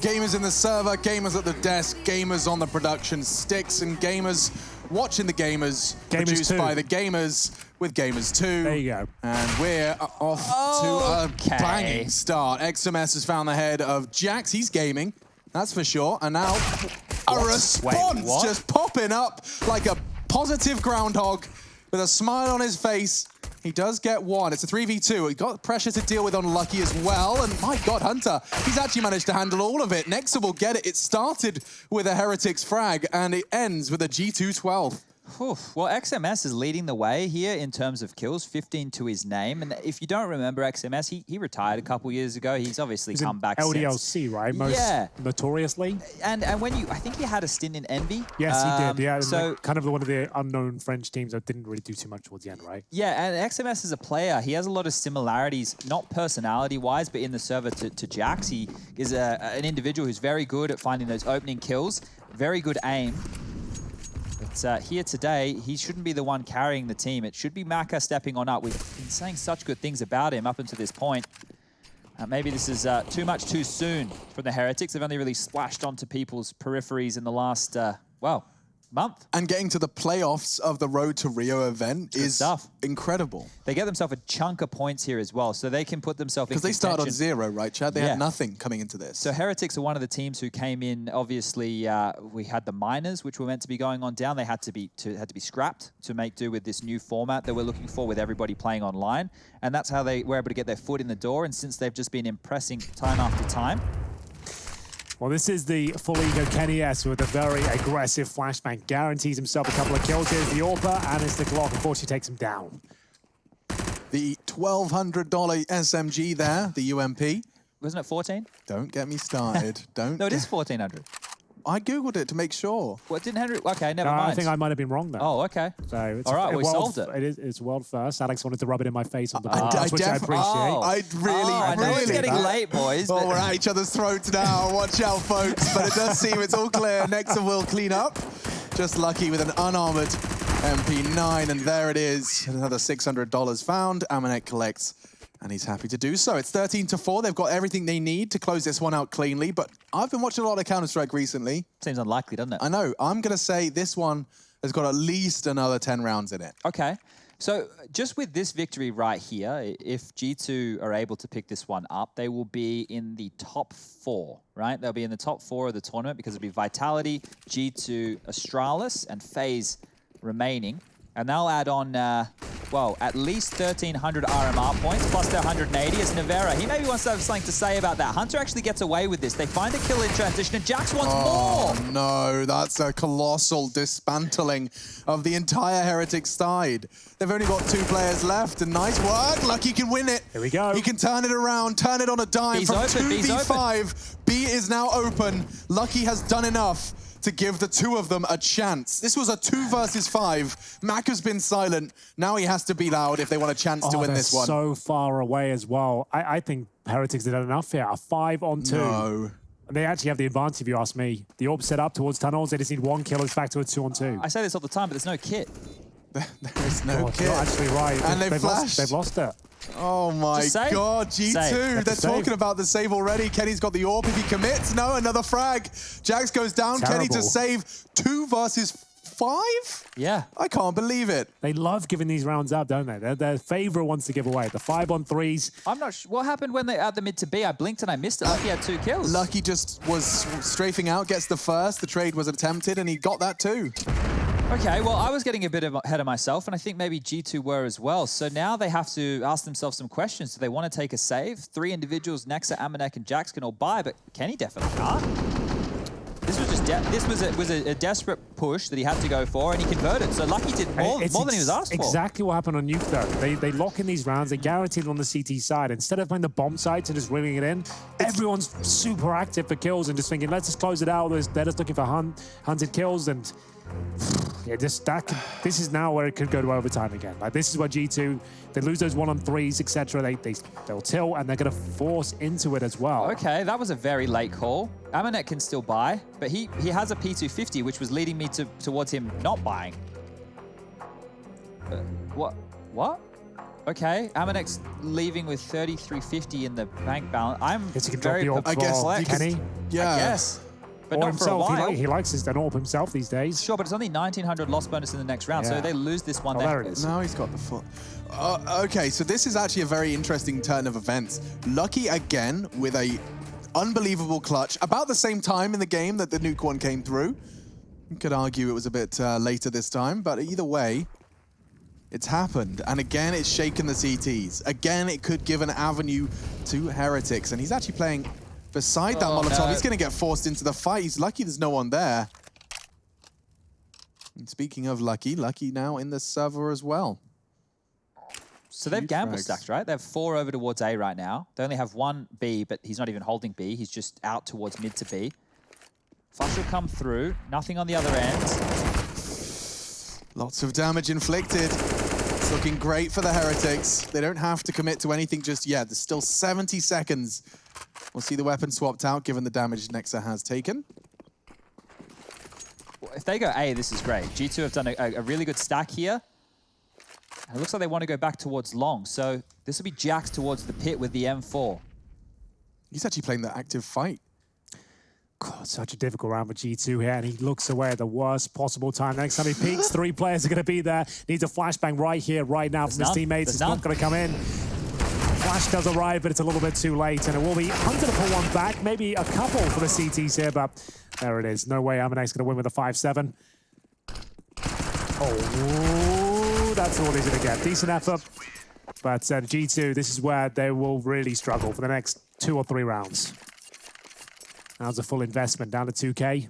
Gamers in the server, gamers at the desk, gamers on the production sticks, and gamers watching the gamers, produced 2. by the gamers with Gamers 2. There you go. And we're off to a banging start. XMS has found the head of Jax. He's gaming, that's for sure. And now a response just popping up like a positive groundhog with a smile on his face. He does get one. It's a 3v2. He got pressure to deal with on Lucky as well. And my God, Hunter, he's actually managed to handle all of it. Nexa will get it. It started with a Heretics frag, and it ends with a G2 12. Well, XMS is leading the way here in terms of kills, 15 to his name. And if you don't remember XMS, he retired a couple years ago. He's obviously come back LDLC, since. right? Most notoriously. And when I think he had a stint in Envy. Yes, he did. Yeah, so like kind of one of the unknown French teams that didn't really do too much towards the end, right? Yeah, and XMS as a player, he has a lot of similarities, not personality-wise, but in the server to Jax. He is an individual who's very good at finding those opening kills, very good aim. But here today, he shouldn't be the one carrying the team. It should be Maka stepping on up. We've been saying such good things about him up until this point. Maybe this is too much too soon from the Heretics. They've only really splashed onto people's peripheries in the last, month. And getting to the playoffs of the Road to Rio event is incredible. They get themselves a chunk of points here as well, so they can put themselves in because they start on 0, right, Chad? They had nothing coming into this. So Heretics are one of the teams who came in. Obviously, we had the minors, which were meant to be going on down. They had to be scrapped to make do with this new format that we're looking for with everybody playing online, and that's how they were able to get their foot in the door. And since they've just been impressing time after time. Well, this is the full ego Kenny S with a very aggressive flashbang. Guarantees himself a couple of kills. Here's the AWPer, and it's the Glock. Unfortunately, takes him down. The $1,200 SMG there, the UMP. Wasn't it 14? Don't get me started. Don't. No, it is 1400. I Googled it to make sure. What, didn't Henry? Okay, never mind. I think I might have been wrong there. Oh, okay. So it's all right, we solved it. It's world first. Alex wanted to rub it in my face on the which I appreciate. I know it's getting late, boys. Well, we're at each other's throats now. Watch out, folks. But it does seem it's all clear. Nexa will clean up. Just Lucky with an unarmored MP9. And there it is. Another $600 found. Amanek collects. And he's happy to do so. It's 13-4. They've got everything they need to close this one out cleanly. But I've been watching a lot of Counter-Strike recently. Seems unlikely, doesn't it? I know. I'm going to say this one has got at least another 10 rounds in it. Okay. So just with this victory right here, if G2 are able to pick this one up, they will be in the top 4, right? They'll be in the top 4 of the tournament because it'll be Vitality, G2, Astralis, and FaZe remaining. And they'll add on, well, at least 1,300 RMR points, plus their 180 as Nevera. He maybe wants to have something to say about that. Hunter actually gets away with this. They find a kill in transition, and Jax wants more! No, that's a colossal dismantling of the entire Heretics side. They've only got 2 players left, and nice work. Lucky can win it. Here we go. He can turn it around, turn it on a dime from 2v5. B is now open. Lucky has done enough to give the 2 of them a chance. This was a 2 versus 5. Mac has been silent. Now he has to be loud if they want a chance to win this one. So far away as well. I think Heretics did enough here. A 5-on-2. No. And they actually have the advantage, if you ask me. The AWP set up towards tunnels. They just need 1 kill. It's back to a 2-on-2. I say this all the time, but there's no kit. There is no kit. You're actually right. And they've flashed. They've lost it. Oh my God, G2. They're talking about the save already. Kenny's got the AWP. If he commits, no, another frag. Jax goes down. Terrible. Kenny to save 2 versus 5? Yeah. I can't believe it. They love giving these rounds up, don't they? They're their favorite ones to give away. The 5-on-3s. I'm not sure. What happened when they had the mid to B? I blinked and I missed it. Lucky had 2 kills. Lucky just was strafing out, gets the first. The trade was attempted, and he got that too. Okay, well, I was getting a bit ahead of myself, and I think maybe G2 were as well. So now they have to ask themselves some questions. Do they want to take a save? 3 individuals, Nexa, Amanek, and Jax can all buy, but Kenny definitely can't. This was just was a desperate push that he had to go for, and he converted. So Lucky did more than he was asked for. Exactly what happened on Nuke, though. They lock in these rounds. They guaranteed on the CT side. Instead of playing the bomb sites and just ringing it in, everyone's super active for kills and just thinking, let's just close it out. They're just looking for hunted kills, and yeah, this is now where it could go to overtime again. Like, this is where G2, they lose those 1-on-3s, etc. They'll tilt, and they're going to force into it as well. Okay, that was a very late call. Amanek can still buy, but he has a P250, which was leading me towards him not buying. What? Okay, Amanek's leaving with 3350 in the bank balance. I'm Guess he can drop very the AWP I guess for you can- Kenny. Yeah. I guess. But Or not himself. for a while. He likes his AWP himself these days. Sure, but it's only 1900 loss bonus in the next round, so Yeah. they lose this one. Oh, there it is. Now he's got the foot. Okay, so this is actually a very interesting turn of events. Lucky again with a unbelievable clutch. About the same time in the game that the nuke one came through. You could argue it was a bit later this time, but either way, it's happened. And again, it's shaken the CTs. Again, it could give an avenue to Heretics. And he's actually playing beside that Molotov. No. He's going to get forced into the fight. He's lucky there's no one there. And speaking of Lucky, Lucky now in the server as well. So they've Huge gamble frags. stacked, right? They have 4 over towards A right now. They only have 1 B, but he's not even holding B. He's just out towards mid to B. Flush will come through. Nothing on the other end. Lots of damage inflicted. It's looking great for the Heretics. They don't have to commit to anything just yet. There's still 70 seconds. We'll see the weapon swapped out, given the damage Nexa has taken. If they go A, this is great. G2 have done a really good stack here. And it looks like they want to go back towards long. So this will be Jax towards the pit with the M4. He's actually playing the active fight. God, such a difficult round for G2 here, and he looks away at the worst possible time. Next time he peeks, 3 players are going to be there. Needs a flashbang right here, right now from his teammates. It's not going to come in. Flash does arrive, but it's a little bit too late, and it will be Hunter to put one back. Maybe a couple for the CTs here, but there it is. No way Amanek's going to win with a 5-7. Oh, that's all he's going to get. Decent effort, but G2, this is where they will really struggle for the next 2 or 3 rounds. Now's a full investment down to 2K.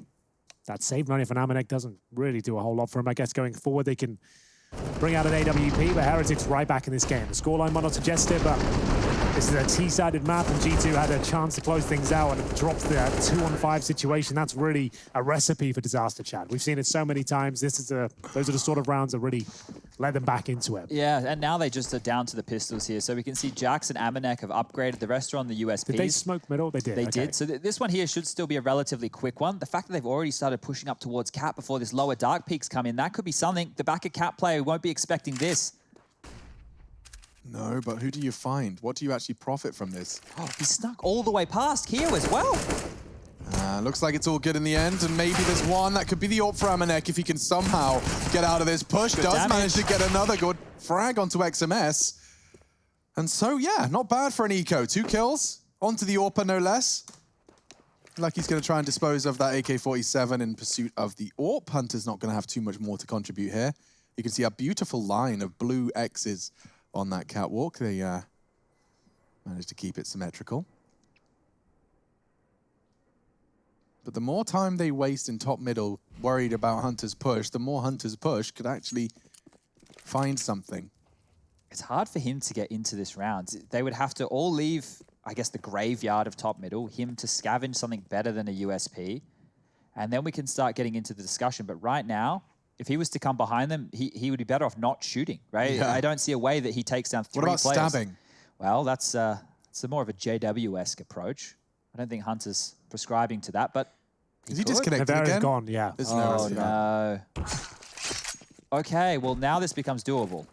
That save money for Amanek doesn't really do a whole lot for him. I guess going forward, they can bring out an AWP, but Heretics right back in this game. The scoreline might not suggest it, but this is a T-sided map, and G2 had a chance to close things out and dropped the 2-on-5 situation. That's really a recipe for disaster, Chad. We've seen it so many times. Those are the sort of rounds that really let them back into it. Yeah, and now they just are down to the pistols here. So we can see Jax and Amanek have upgraded. The rest are on the USPs. Did they smoke middle? They did. They Okay. did. So this one here should still be a relatively quick one. The fact that they've already started pushing up towards Cap before this lower dark peaks come in, that could be something. The back of Cap player won't be expecting this. No, but who do you find? What do you actually profit from this? Oh, he snuck all the way past here as well. Looks like it's all good in the end, and maybe there's one that could be the AWP for Amanek if he can somehow get out of this push. Good Does damage. manage to get another good frag onto XMS. And so, yeah, not bad for an eco. 2 kills, onto the AWPer no less. Lucky's going to try and dispose of that AK-47 in pursuit of the AWP. Hunter's not going to have too much more to contribute here. You can see a beautiful line of blue X's on that catwalk. They managed to keep it symmetrical. But the more time they waste in top middle, worried about Hunter's push, the more Hunter's push could actually find something. It's hard for him to get into this round. They would have to all leave, I guess, the graveyard of top middle, him to scavenge something better than a USP, and then we can start getting into the discussion. But right now, if he was to come behind them, he would be better off not shooting, right? Yeah. I don't see a way that he takes down 3 What about players. stabbing? Well, that's more of a JW-esque approach. I don't think Hunter's prescribing to that, but Is he could. disconnected Navera's again? gone, yeah. This Oh, Navera's no. Okay, well, now this becomes doable.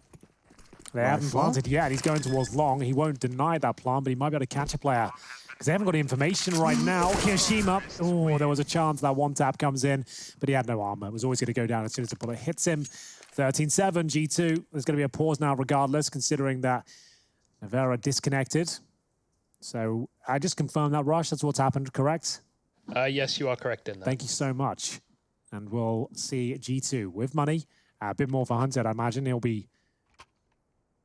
They haven't Rifle. planted yet. He's going towards long. He won't deny that plant, but he might be able to catch a player because they haven't got information right now. Kiyoshima, oh, there was a chance that one tap comes in, but he had no armor. It was always going to go down as soon as the bullet hits him. 13-7, G2. There's going to be a pause now regardless, considering that Navera disconnected. So I just confirmed that, Rush. That's what's happened, correct? Yes, you are correct in that. Thank you so much. And we'll see G2 with money. A bit more for Hunter, I imagine. He'll be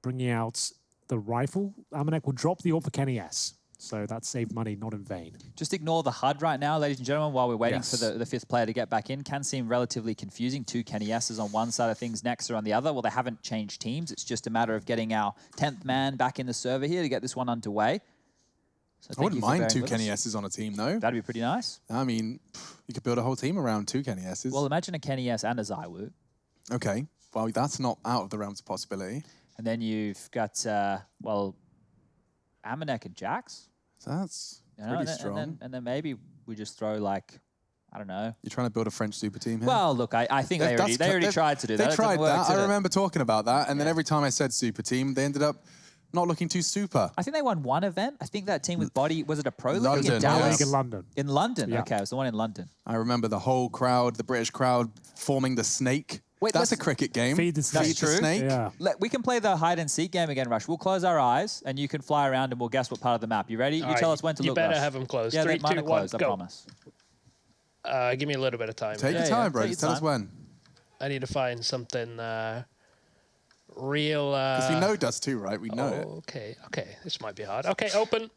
bringing out the rifle. Amanek will drop the AWP for Kenny S. So that's saved money, not in vain. Just ignore the HUD right now, ladies and gentlemen, while we're waiting Yes. for the 5th player to get back in. Can seem relatively confusing. 2 Kenny S's on one side of things, Nexa on the other. Well, they haven't changed teams. It's just a matter of getting our 10th man back in the server here to get this one underway. So I wouldn't mind 2 with Kenny us. S's on a team, though. That'd be pretty nice. I mean, you could build a whole team around 2 Kenny S's. Well, imagine a Kenny S and a Zywoo. Okay, well, that's not out of the realms of possibility. And then you've got, well, Amanek and Jax. So that's You know, pretty and then- strong. and then maybe we just throw like I don't know. You're trying to build a French super team here? Well, look, I think they already tried to do that. They tried that. I Work, remember talking about that. And then every time I said super team, they ended up not looking too super. I think they won one event. I think that team with Body, was it a pro league London, in yeah. Dallas? League in London. In London? Yeah. Okay, it was the one in London. I remember the whole crowd, the British crowd, forming the snake. Wait, that's a let's- cricket game. Feed the snake. Feed the True. snake. Yeah. We can play the hide and seek game again, Rush. We'll close our eyes and you can fly around and we'll guess what part of the map. You ready? All You right, tell us when to you look, better Rush. have them closed. Yeah, 3, mine 2, are 1, closed, I go. promise. Give me a little bit of time. Take Yeah, your time, yeah, bro. take Just your tell us time. when. I need to find something real. Because we know Dust2, right? We know it. Okay, okay. This might be hard. Okay, open.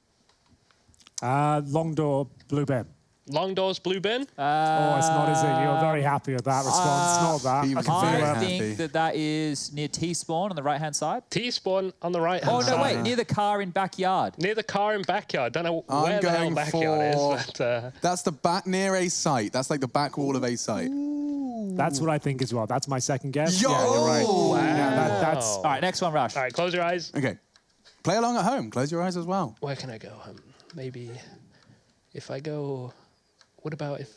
Long door, blue bin. Long doors, blue bin. Oh, it's not, is it? You're very happy with that response. Not that. he I was can feel very it. I happy. think that is near T-spawn on the right-hand side. T-spawn on the right Oh, hand no, side. wait, near the car in backyard. Near the car and backyard. Don't know I'm where the hell going backyard for- is. But, That's the back near a site. That's like the back wall of a site. That's what I think as well. That's my second guess. Yo! Yeah, you're right. wow. Yeah, that's All right, next one, Rush. All right, close your eyes. Okay. Play along at home. Close your eyes as well. Where can I go? Maybe if I go. What about if?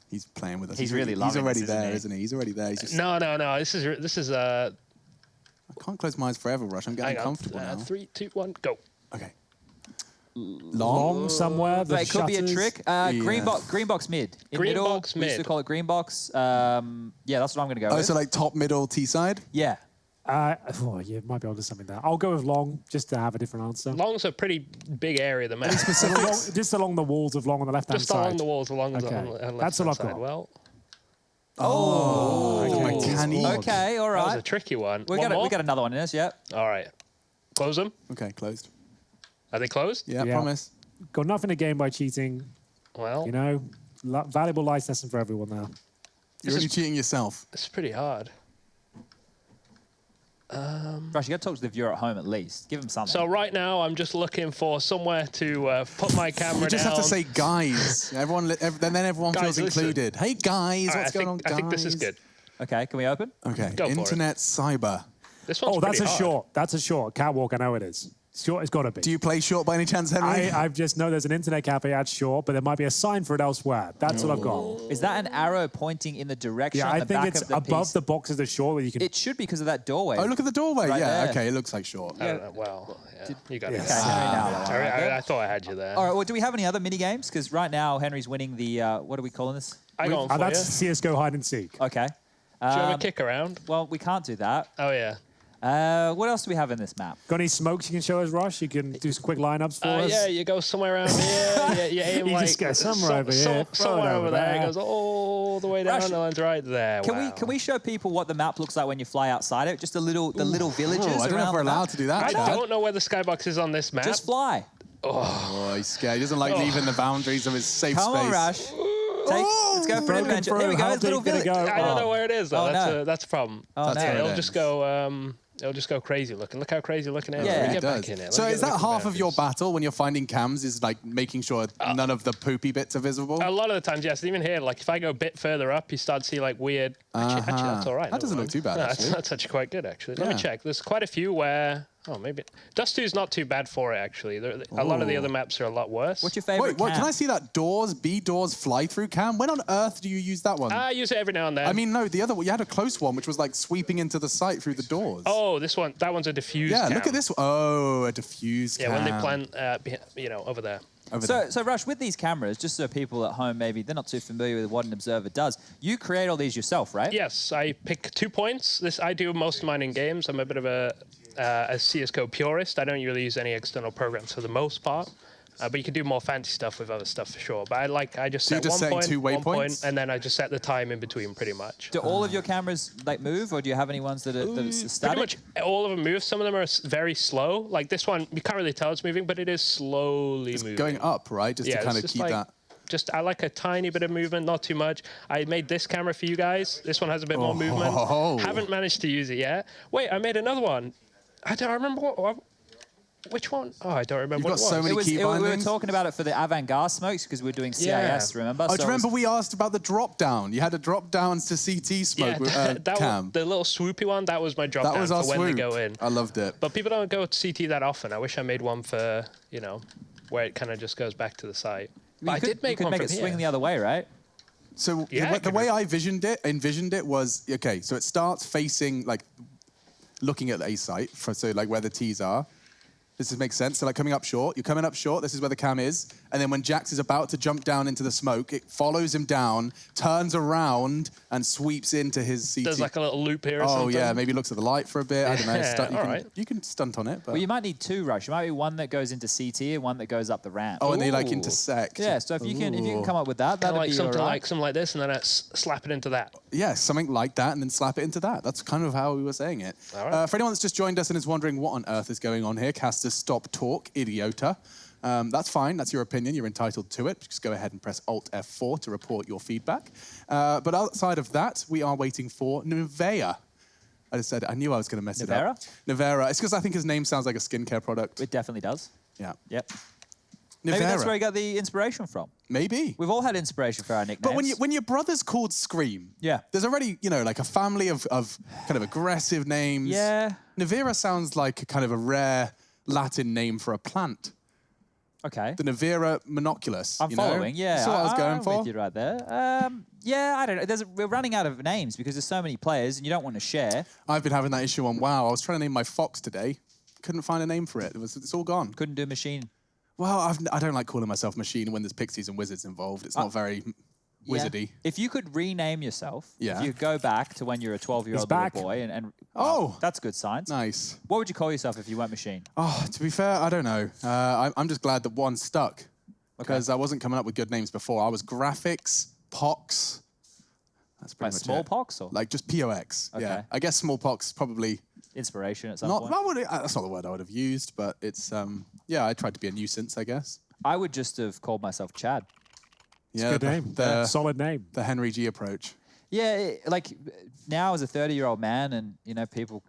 He's playing with us. He's really He's loving already this, isn't there, he? isn't he? He's already there. He's just, No. This is I can't close my eyes forever, Rush. I'm getting hang on. comfortable now. 3, 2, 1, go. Okay. long somewhere. The It could be a shutters. trick. Green box mid. In Green middle, box we used to mid. call it green box. Yeah, that's what I'm going to go Oh, with. so like top, middle, T side? Yeah. You might be onto something there. I'll go with long, just to have a different answer. Long's a pretty big area of the map. Just along the walls of long on the left-hand Just side. along the walls, along Okay. on the left That's all I've side. got. Well, Uncanny. Okay, all that was right. a tricky one. We One got more? another one in this, yeah. All right. Close them. Okay, closed. Are they closed? Yeah, Yeah. promise. Got nothing to gain by cheating. Well, You know, valuable life lesson for everyone now. You're only cheating yourself. it's pretty hard. Rush, you got to talk to the viewer at home at least. Give him something. So right now, I'm just looking for somewhere to put my camera You just down. have to say guys. Then everyone Guys, feels listen. included. Hey guys, All right, what's going on, guys? I think this is good. Okay, can we open? Okay, Go for it. internet cyber. This one's Oh, that's a pretty hard. short. That's a short. Catwalk, I know it is. Short, it's got to be. Do you play short by any chance, Henry? I just know there's an internet cafe at short, but there might be a sign for it elsewhere. That's what I've got. Is that an arrow pointing in the direction Yeah, on I the think back it's of the above piece? the boxes of short where you can. It should be because of that doorway. Oh, look at the doorway. Right yeah, there. okay, it looks like short. I don't know. Well, yeah, you got Yes. it. Okay, Henry, now. I thought I had you there. All right, well, do we have any other mini games? Because right now, Henry's winning the, what are we calling this? I got one for That's you. CSGO hide and seek. Okay. Do you have a kick around? Well, we can't do that. Oh, yeah. What else do we have in this map? Got any smokes you can show us, Rush? You can do some quick lineups for us. Yeah, you go somewhere around here. You aim You like just go somewhere over here, throw it somewhere over over there. It there. goes all the way down. Rush, and it's right there. Can we show people what the map looks like when you fly outside it? Just the little villages Oh, I don't know if around we're the map? allowed to do that. I Chad. don't know where the skybox is on this map. Just fly. Oh, he's scared. He doesn't like leaving the boundaries of his safe Come space. on, Rush. Let's go for an Broken adventure. through. Here we go. How It's a little deep did it village. go? I don't know where it is though. Oh, no. That's a problem. Oh, That's no. where it It'll is. just go. It'll just go crazy looking. Look how crazy looking it is. Yeah. Let me It get does. back in it. Let So me is get that back in half there, of your please. battle when you're finding cams is like making sure none of the poopy bits are visible? A lot of the times, yes. Even here, like if I go a bit further up, you start to see like weird. Actually, that's all right. That doesn't look too bad, No, actually. that's actually quite good, actually. Let me Yeah. check. There's quite a few where. Oh, maybe Dust2 is not too bad for it, actually. A lot of the Ooh. other maps are a lot worse. What's your favorite Wait, what? Can cam? I see that B doors fly through cam? When on earth do you use that one? I use it every now and then. I mean, no, the other one, you had a close one, which was like sweeping into the site through the doors. oh, this one. That one's a diffused. yeah, cam. look at this. Oh, a diffused Yeah, cam. when they plant, over there. Over there. So Rush, with these cameras, just so people at home maybe they're not too familiar with what an observer does, you create all these yourself, right? Yes, I pick 2 points. I do most of mine in games. I'm a bit of a CSGO purist. I don't really use any external programs for the most part. But you can do more fancy stuff with other stuff for sure. But I just So set you're just 1 setting point, 2 1 point, waypoints? and then I just set the time in between pretty much. Do all of your cameras like move, or do you have any ones that are static? Pretty much all of them move. Some of them are very slow. Like this one, you can't really tell it's moving, but it is slowly moving. Going up, right? Just to it's kind of just keep like- that. I like a tiny bit of movement, not too much. I made this camera for you guys. This one has a bit more movement. Oh. Haven't managed to use it yet. Wait, I made another one. I don't remember which one. Oh, I don't remember You've what got it so was. many key we were bindings. talking about it for the avant-garde smokes because we were doing CIS, Yeah. remember? Oh, do you So it was- remember we asked about the drop down? You had a drop downs to CT smoke with, that cam. was, the little swoopy one, that was my drop That down was our for when swoop. they go in. I loved it. But people don't go to CT that often. I wish I made one for, where it kind of just goes back to the site. But you I could, did make you could one make from it swing here. the other way, right? So Yeah, the way I envisioned it was, okay, so it starts facing, like, looking at the A site, so like where the T's are. This makes sense. So like coming up short, you're coming up short, this is where the cam is. And then when Jax is about to jump down into the smoke, it follows him down, turns around, and sweeps into his CT. There's like a little loop here or something. Oh yeah, maybe looks at the light for a bit. I don't know. Yeah, You can stunt on it. But... Well, you might need two rush. You might be one that goes into CT and one that goes up the ramp. Oh, and they like intersect. Yeah, so if you can come up with that, that'd like be something all right. like something like this, and then slap it into that. Yeah, something like that, and then slap it into that. That's kind of how we were saying it. All right. For anyone that's just joined us and is wondering what on earth is going on here, Caster, stop talk, idiota. That's fine. That's your opinion. You're entitled to it. Just go ahead and press Alt F4 to report your feedback. But outside of that, we are waiting for Nivea. I just said I knew I was going to mess it up. Nivea. It's because I think his name sounds like a skincare product. It definitely does. Yeah. Yep. Nivea. Maybe that's where he got the inspiration from. Maybe. We've all had inspiration for our nicknames. But when your brother's called Scream, yeah, there's already, like a family of kind of aggressive names. Yeah. Nivea sounds like kind of a rare Latin name for a plant. Okay. The Nivea monoculus. I'm following, yeah. That's what I was going for. I'm with you right there. Yeah, I don't know. We're running out of names because there's so many players and you don't want to share. I've been having that issue on WoW. I was trying to name my fox today. Couldn't find a name for it. It's all gone. Couldn't do machine. Well, I don't like calling myself machine when there's pixies and wizards involved. It's not very wizardy. Yeah. If you could rename yourself, if you go back to when you're a 12-year-old little boy and that's good signs. Nice. What would you call yourself if you weren't machine? Oh, to be fair, I don't know. I'm just glad that one stuck because I wasn't coming up with good names before. I was graphics, pox. That's pretty much smallpox or like just POX. Okay. Yeah, I guess smallpox probably inspiration at some point. That's not the word I would have used, but it's I tried to be a nuisance, I guess. I would just have called myself Chad. Yeah, good name. Solid name. The Henry G approach. Yeah, like now as a 30-year-old man, and people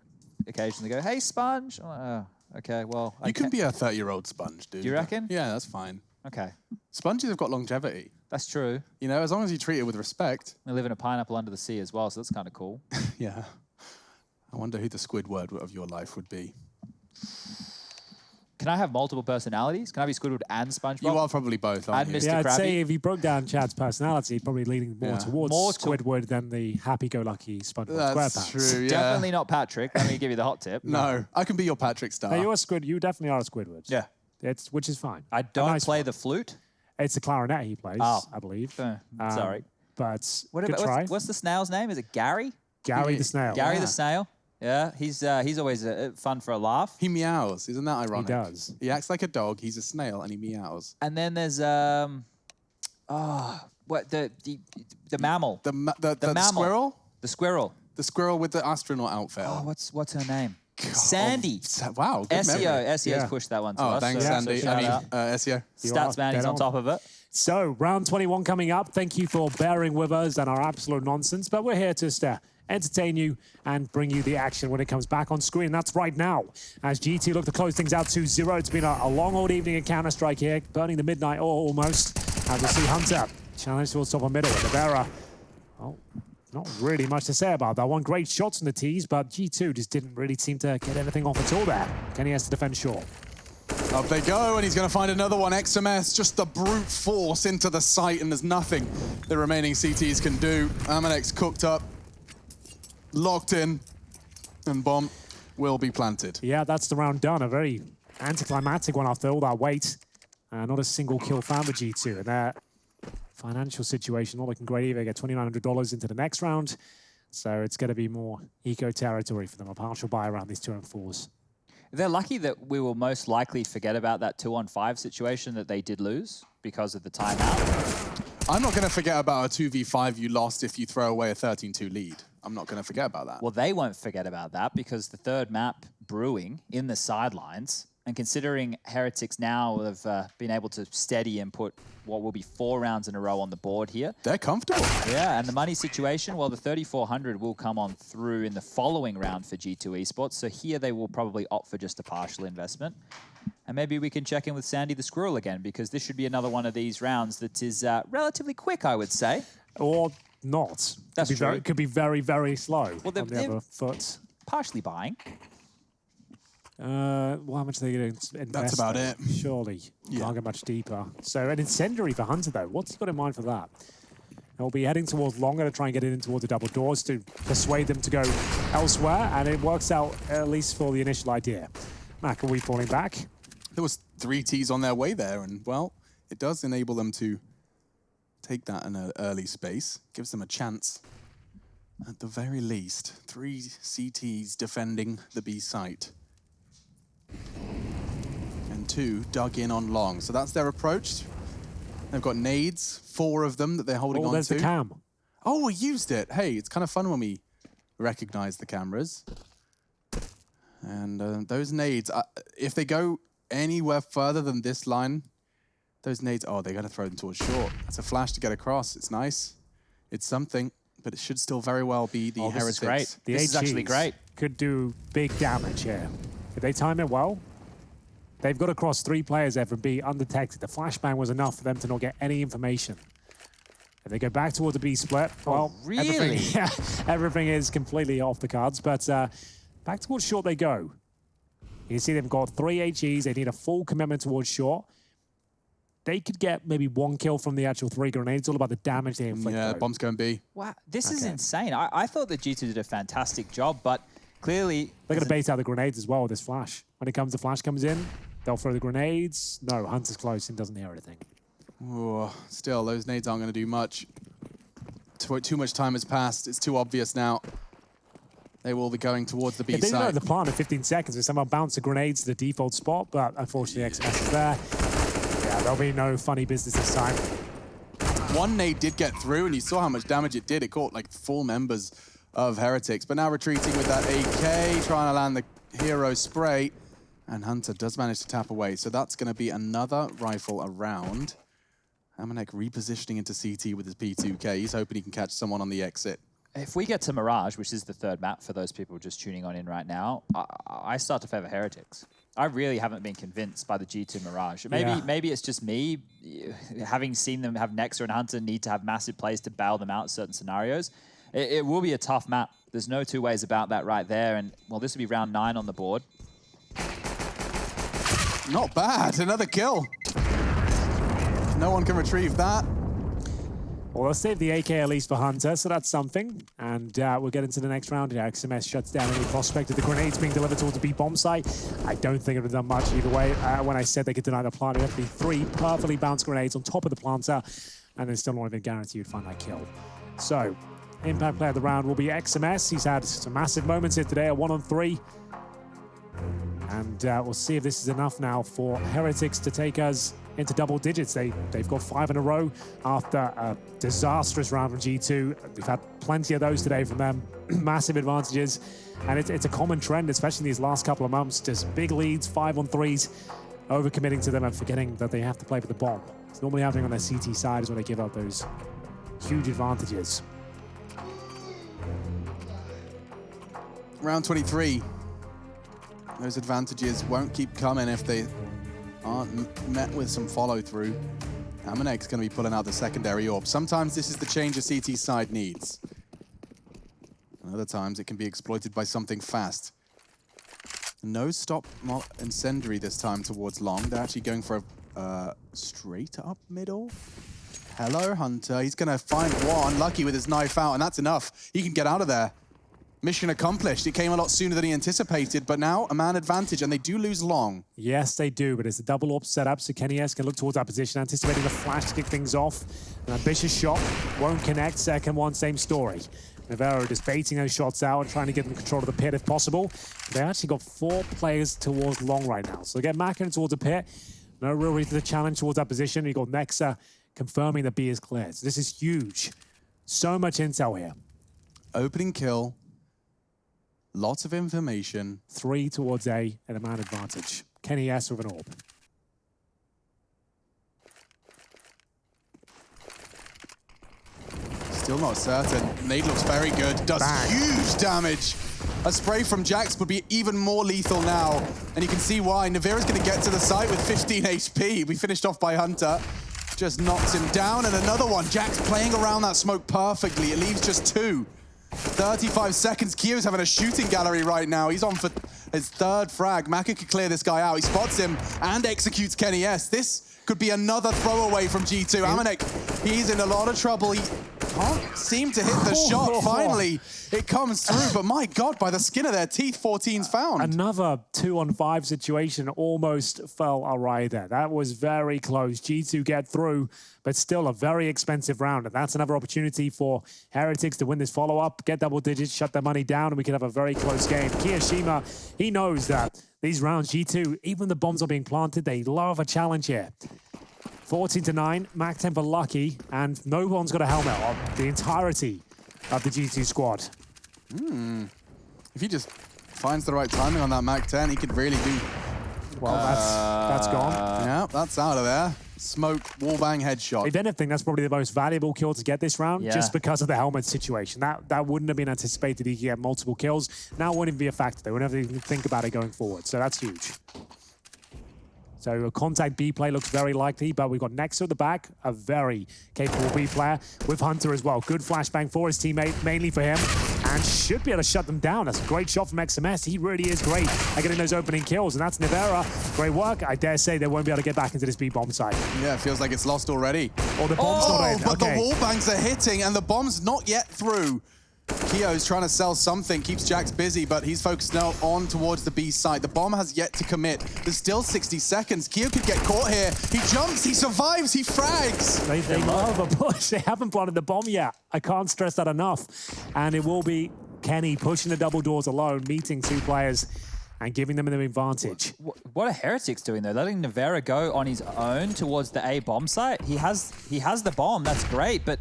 occasionally go, "Hey, Sponge." Oh, okay, well, you can be a 30-year-old sponge, dude. Do you reckon? Yeah, that's fine. Okay. Sponges have got longevity. That's true. As long as you treat it with respect. They live in a pineapple under the sea as well, so that's kind of cool. Yeah. I wonder who the Squidward of your life would be. Can I have multiple personalities? Can I be Squidward and SpongeBob? You are probably both, aren't you? Mr. Yeah, I'd Krabby? say if you broke down Chad's personality, probably leaning more towards Squidward than the happy-go-lucky SpongeBob That's SquarePants. true, yeah. Definitely not Patrick. Let me give you the hot tip. No, I can be your Patrick Star. No, you're a Squid. You definitely are a Squidward. Yeah. Which is fine. I don't play the flute. It's the clarinet he plays, I believe. Sorry. But good try. What's the snail's name? Is it Gary? Gary the Snail. Gary the Snail. Yeah, he's always fun for a laugh. He meows. Isn't that ironic? He does. He acts like a dog. He's a snail and he meows. And then there's the mammal. The mammal. Squirrel? The squirrel. The squirrel with the astronaut outfit. Oh, what's her name? Sandy. Wow, good memory. SEO's pushed that one to us. Thanks, Sandy. So SEO. Statsman, he's on top of it. So, round 21 coming up. Thank you for bearing with us and our absolute nonsense, but we're here to entertain you and bring you the action when it comes back on screen. That's right now. As GT look to close things out 2-0. It's been a long old evening in Counter-Strike here, burning the midnight oil almost. As we see Hunter challenge towards top of middle. Nivera, not really much to say about that one. Great shots on the tees, but G2 just didn't really seem to get anything off at all there. Kenny has to defend short. Up they go, and he's going to find another one. XMS, just the brute force into the site, and there's nothing the remaining CTs can do. Amanex cooked up, locked in, and bomb will be planted. Yeah, that's the round done. A very anticlimactic one after all that wait. Not a single kill found for G2. And their financial situation not looking great either. Get $2,900 into the next round. So it's going to be more eco territory for them. A partial buy around these 2 and 4s. They're lucky that we will most likely forget about that 2-on-5 situation that they did lose because of the timeout. I'm not going to forget about a 2v5 you lost if you throw away a 13-2 lead. I'm not going to forget about that. Well, they won't forget about that because the third map brewing in the sidelines, and considering Heretics now have been able to steady and put what will be 4 rounds in a row on the board here. They're comfortable. Yeah, and the money situation, well, the 3,400 will come on through in the following round for G2 Esports. So here they will probably opt for just a partial investment. And maybe we can check in with Sandy the Squirrel again, because this should be another one of these rounds that is relatively quick, I would say. Or not. That's true. Could be very, very slow well, on the other foot. Partially buying. Well, how much are they going to invest? That's about it. Surely. Can't get much deeper. So an incendiary for Hunter, though. What's he got in mind for that? They'll be heading towards longer to try and get it in towards the double doors to persuade them to go elsewhere, and it works out at least for the initial idea. Mac, are we falling back? There was 3 Ts on their way there, and well, it does enable them to take that in an early space. Gives them a chance. At the very least, 3 CTs defending the B site. And 2 dug in on long. So that's their approach. They've got nades, 4 of them that they're holding on there's to. the cam. Oh, we used it. Hey, it's kind of fun when we recognize the cameras. And those nades, if they go anywhere further than this line, those nades, oh, they're going to throw them towards short. That's a flash to get across. It's nice. It's something, but it should still very well be the Heretics. This is great. The This is actually great. Could do big damage here. If they time it well, they've got across 3 players there from B undetected. The flashbang was enough for them to not get any information. If they go back towards the B split, well, really? everything is completely off the cards. But back towards short they go. You can see they've got 3 HEs. They need a full commitment towards short. They could get maybe 1 kill from the actual 3 grenades. It's all about the damage they inflict. Yeah, bomb's going B. Wow, this is insane. I thought that G2 did a fantastic job, but clearly... They're going to bait out the grenades as well with this flash. When it comes, the flash comes in, they'll throw the grenades. No, Hunter's close and doesn't hear anything. Ooh, still, those nades aren't going to do much. Too much time has passed. It's too obvious now. They will be going towards the B They side. know the plan in 15 seconds. They somehow bounce the grenades to the default spot, but unfortunately XMS is there. Yeah, there'll be no funny business this time. 1 nade did get through, and you saw how much damage it did. It caught like 4 members of Heretics, but now retreating with that AK, trying to land the hero spray, and Hunter does manage to tap away. So that's going to be another rifle around. Amanek repositioning into CT with his P2K. He's hoping he can catch someone on the exit. If we get to Mirage, which is the 3rd map for those people just tuning on in right now, I start to favor Heretics. I really haven't been convinced by the G2 Mirage. Maybe it's just me, having seen them have Nexa and Hunter need to have massive plays to bail them out in certain scenarios. It will be a tough map. There's no 2 ways about that right there. And, well, this will be round 9 on the board. Not bad. Another kill. No one can retrieve that. Well, let's save the AK at least for Hunter, so that's something. And we'll get into the next round here. XMS shuts down any prospect of the grenades being delivered towards the B bomb site. I don't think it would have done much either way. When I said they could deny the plant, it would have to be 3 perfectly bounced grenades on top of the planter, and then still not even guarantee you'd find that kill. So, impact player of the round will be XMS. He's had some massive moments here today, a 1-on-3. And we'll see if this is enough now for Heretics to take us into double digits. They've got 5 in a row after a disastrous round from G2. We've had plenty of those today from them. Massive advantages. And it's a common trend, especially in these last couple of months. Just big leads, 5-on-3s, overcommitting to them and forgetting that they have to play for the bomb. It's normally happening on their CT side is when they give up those huge advantages. Round 23. Those advantages won't keep coming if they aren't met with some follow-through. Amanek's going to be pulling out the secondary orb. Sometimes this is the change a CT side needs. And other times it can be exploited by something fast. No stop incendiary this time towards long. They're actually going for a straight up middle. Hello, Hunter. He's going to find one. Lucky with his knife out, and that's enough. He can get out of there. Mission accomplished. It came a lot sooner than he anticipated, but now a man advantage, and they do lose long. Yes, they do, but it's a double AWP setup, so Kenny S can look towards that position, anticipating the flash to kick things off. An ambitious shot, won't connect. Second one, same story. Navarro just baiting those shots out and trying to get them control of the pit if possible. They actually got 4 players towards long right now, so they get Mackin towards the pit. No real reason to challenge towards that position. You got Nexa confirming that B is cleared. So this is huge. So much intel here. Opening kill. Lots of information. 3 towards A and a man advantage. Kenny S with an orb. Still not certain. Nade looks very good. Does Bang. Huge damage. A spray from Jax would be even more lethal now. And you can see why. Navira's going to get to the site with 15 HP. We finished off by Hunter. Just knocks him down. And another one. Jax playing around that smoke perfectly. It leaves just 2. 35 seconds. Kyo's having a shooting gallery right now. He's on for his 3rd frag. Maka could clear this guy out. He spots him and executes Kenny S. This could be another throwaway from G2. Amanek, he's in a lot of trouble. can't seem to hit the shot. Finally, it comes through, but my God, by the skin of their teeth, 14's found. Another 2-on-5 situation almost fell awry there. That was very close. G2 get through, but still a very expensive round. And that's another opportunity for Heretics to win this follow-up, get double digits, shut their money down, and we can have a very close game. Kiyoshima, he knows that these rounds, G2, even the bombs are being planted, they love a challenge here. 14-9, Mac 10 for Lucky, and no one's got a helmet on the entirety of the G2 squad. If he just finds the right timing on that Mac 10, he could really do... Well, that's gone. Yeah, that's out of there. Smoke, wallbang, headshot. If anything, that's probably the most valuable kill to get this round, just because of the helmet situation. That wouldn't have been anticipated. He could get multiple kills. Now it wouldn't even be a factor. They wouldn't even think about it going forward. So that's huge. So a contact B play looks very likely, but we've got Nexo at the back, a very capable B player with Hunter as well. Good flashbang for his teammate, mainly for him, and should be able to shut them down. That's a great shot from XMS. He really is great at getting those opening kills, and that's Nivera. Great work. I dare say they won't be able to get back into this B-bomb site. Yeah, it feels like it's lost already. Or the bomb's not in. But the wallbangs are hitting, and the bomb's not yet through. Kio's trying to sell something, keeps Jax busy, but he's focused now on towards the B side. The bomb has yet to commit. There's still 60 seconds. Kio could get caught here. He jumps, he survives, he frags. They love a push. They haven't planted the bomb yet. I can't stress that enough. And it will be Kenny pushing the double doors alone, meeting two players and giving them an advantage. What are Heretics doing though? Letting Nivera go on his own towards the A bomb site? He has the bomb, that's great, but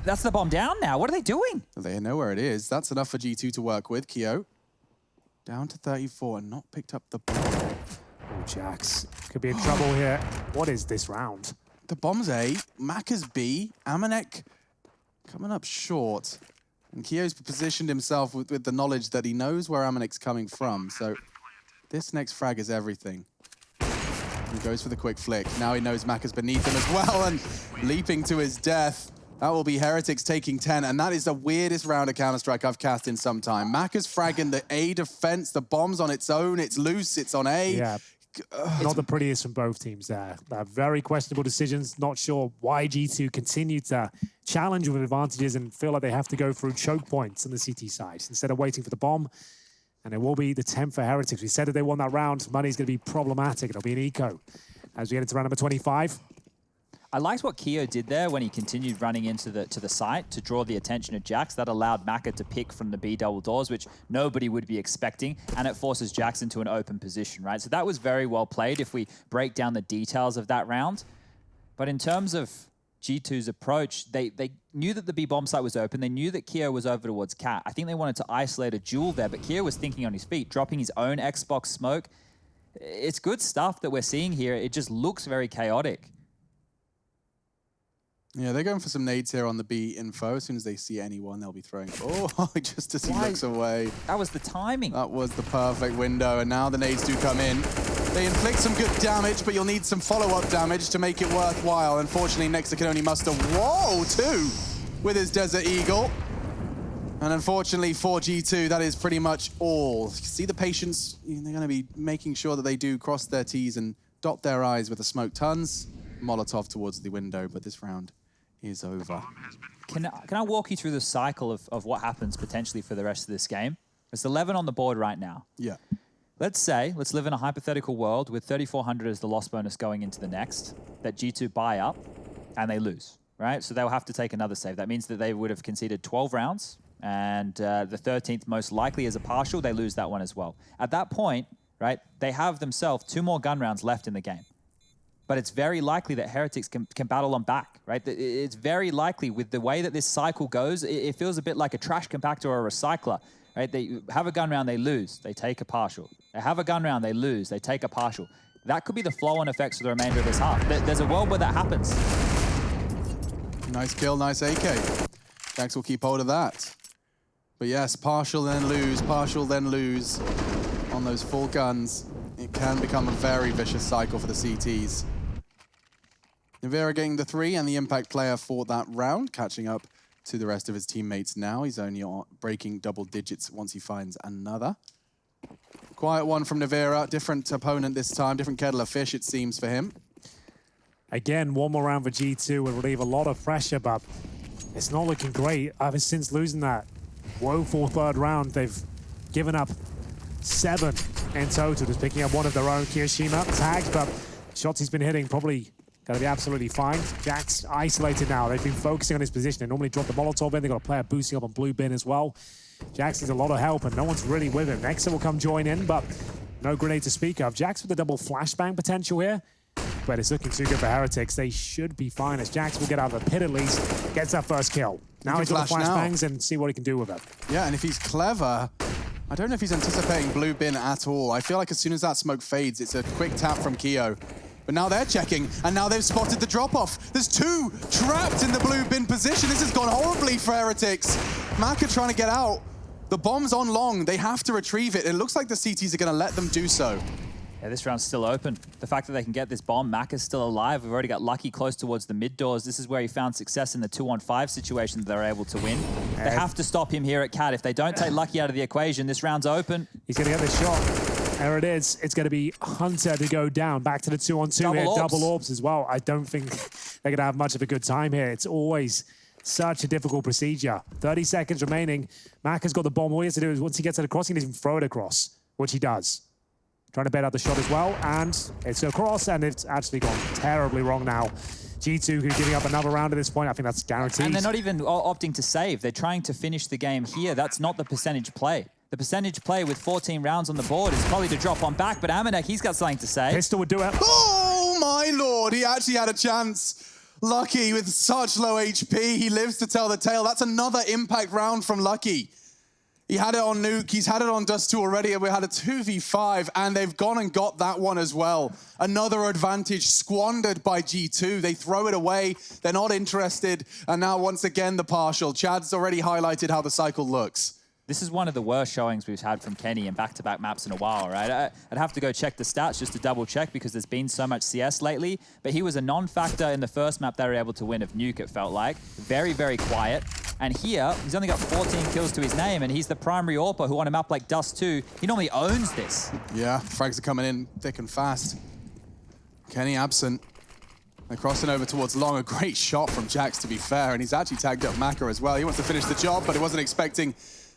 that's the bomb down now. What are they doing? They know where it is. That's enough for G2 to work with. Kio down to 34 and not picked up the bomb. Oh, Jax could be in trouble here. What is this round? The bomb's A, Mac is B, Amanek coming up short. And Kio's positioned himself with the knowledge that he knows where Amanek's coming from. So this next frag is everything. He goes for the quick flick. Now he knows Mac is beneath him as well and leaping to his death. That will be Heretics taking 10, and that is the weirdest round of Counter-Strike I've cast in some time. Mac is fragging the A defense, the bomb's on its own, it's loose, it's on A. Yeah, not the prettiest from both teams there. Very questionable decisions, not sure why G2 continue to challenge with advantages and feel like they have to go through choke points on the CT side instead of waiting for the bomb. And it will be the 10 for Heretics. We said if they won that round, money's going to be problematic. It'll be an eco as we get into round number 25. I liked what Kio did there when he continued running into the site to draw the attention of Jax. That allowed Maka to pick from the B double doors, which nobody would be expecting, and it forces Jax into an open position, right? So that was very well played if we break down the details of that round. But in terms of G2's approach, they knew that the B bomb site was open. They knew that Kio was over towards Cat. I think they wanted to isolate a duel there, but Kio was thinking on his feet, dropping his own Xbox smoke. It's good stuff that we're seeing here. It just looks very chaotic. Yeah, they're going for some nades here on the B info. As soon as they see anyone, they'll be throwing. Oh, just as he looks away. That was the timing. That was the perfect window, and now the nades do come in. They inflict some good damage, but you'll need some follow-up damage to make it worthwhile. Unfortunately, Nexa can only muster, two with his Desert Eagle. And unfortunately for G2, that is pretty much all. You see the patience, they're going to be making sure that they do cross their T's and dot their I's with the smoke tons. Molotov towards the window, but this round is over. Can I walk you through the cycle of what happens potentially for the rest of this game? It's 11 on the board right now. Yeah. Let's live in a hypothetical world with 3,400 as the loss bonus going into the next, that G2 buy up and they lose, right? So they'll have to take another save. That means that they would have conceded 12 rounds, and the 13th most likely is a partial. They lose that one as well. At that point, right, they have themselves 2 more gun rounds left in the game. But it's very likely that Heretics can battle on back, right? It's very likely with the way that this cycle goes, it feels a bit like a trash compactor or a recycler, right? They have a gun round, they lose, they take a partial. They have a gun round, they lose, they take a partial. That could be the flow-on effects for the remainder of this half. There's a world where that happens. Nice kill, nice AK. Jax will keep hold of that. But yes, partial then lose on those full guns. It can become a very vicious cycle for the CTs. Nivera getting the 3 and the impact player for that round, catching up to the rest of his teammates now. He's only breaking double digits once he finds another. Quiet one from Nivera, different opponent this time, different kettle of fish it seems for him. Again, one more round for G2 will relieve a lot of pressure, but it's not looking great. Ever since losing that woeful third round, they've given up 7 in total, just picking up one of their own. Kirishima tagged, but shots he's been hitting probably going to be absolutely fine. Jack's isolated now. They've been focusing on his position. They normally drop the Molotov in. They've got a player boosting up on blue bin as well. Jax needs a lot of help, and no one's really with him. Nexa will come join in, but no grenade to speak of. Jax with the double flashbang potential here, but it's looking too good for Heretics. They should be fine, as Jax will get out of the pit at least, gets that first kill. Now he's got the flashbangs and see what he can do with it. Yeah, and if he's clever, I don't know if he's anticipating blue bin at all. I feel like as soon as that smoke fades, it's a quick tap from Keo. But now they're checking, and now they've spotted the drop-off. There's 2 trapped in the blue bin position. This has gone horribly for Heretics. Maka trying to get out. The bomb's on long. They have to retrieve it. It looks like the CTs are going to let them do so. Yeah, this round's still open. The fact that they can get this bomb, Maka's still alive. We've already got Lucky close towards the mid doors. This is where he found success in the 2-on-5 situation that they were able to win. They have to stop him here at Cat. If they don't take Lucky out of the equation, this round's open. He's going to get this shot. There it is. It's going to be Hunter to go down. Back to the 2-on-2 here. Double orbs as well. I don't think they're going to have much of a good time here. It's always such a difficult procedure. 30 seconds remaining. Mac has got the bomb. All he has to do is once he gets it across, he can even throw it across, which he does. Trying to bait out the shot as well, and it's across, and it's actually gone terribly wrong now. G2 who's giving up another round at this point. I think that's guaranteed. And they're not even opting to save. They're trying to finish the game here. That's not the percentage play. The percentage play with 14 rounds on the board is probably to drop on back, but Amanek, he's got something to say. Pistol would do it. Oh my lord, he actually had a chance. Lucky with such low HP, he lives to tell the tale. That's another impact round from Lucky. He had it on Nuke, he's had it on Dust2 already, and we had a 2v5, and they've gone and got that one as well. Another advantage squandered by G2. They throw it away, they're not interested, and now once again the partial. Chad's already highlighted how the cycle looks. This is one of the worst showings we've had from Kenny in back-to-back maps in a while, right? I'd have to go check the stats just to double-check because there's been so much CS lately, but he was a non-factor in the first map they were able to win of Nuke, it felt like. Very, very quiet. And here, he's only got 14 kills to his name, and he's the primary AWPer who on a map like Dust2, he normally owns this. Yeah, frags are coming in thick and fast. Kenny absent. They're crossing over towards long. A great shot from Jax, to be fair, and he's actually tagged up Maka as well. He wants to finish the job, but he wasn't expecting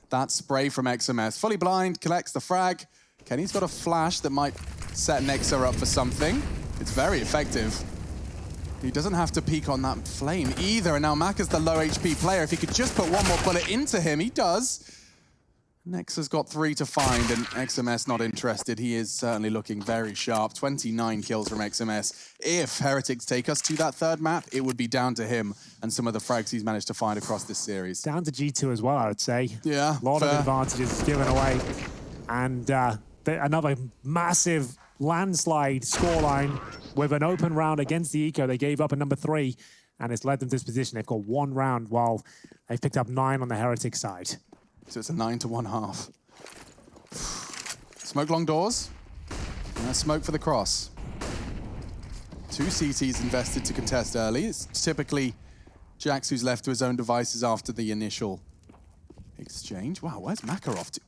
that spray from XMS. Fully blind, collects the frag. Kenny's got a flash that might set Nexa up for something. It's very effective. He doesn't have to peek on that flame either, and now Maka's the low HP player. If he could just put one more bullet into him, he does. Nexa's got 3 to find, and XMS not interested. He is certainly looking very sharp. 29 kills from XMS. If Heretics take us to that third map, it would be down to him and some of the frags he's managed to find across this series. Down to G2 as well, I would say. Yeah, a lot of advantages given away. And another massive landslide scoreline with an open round against the Eco. They gave up a number 3, and it's led them to this position. They've got 1 round while they've picked up 9 on the Heretic side. So it's a 9 to 1/2. Smoke long doors. And a smoke for the cross. 2 CTs invested to contest early. It's typically Jax who's left to his own devices after the initial exchange. Wow, where's Maka off to?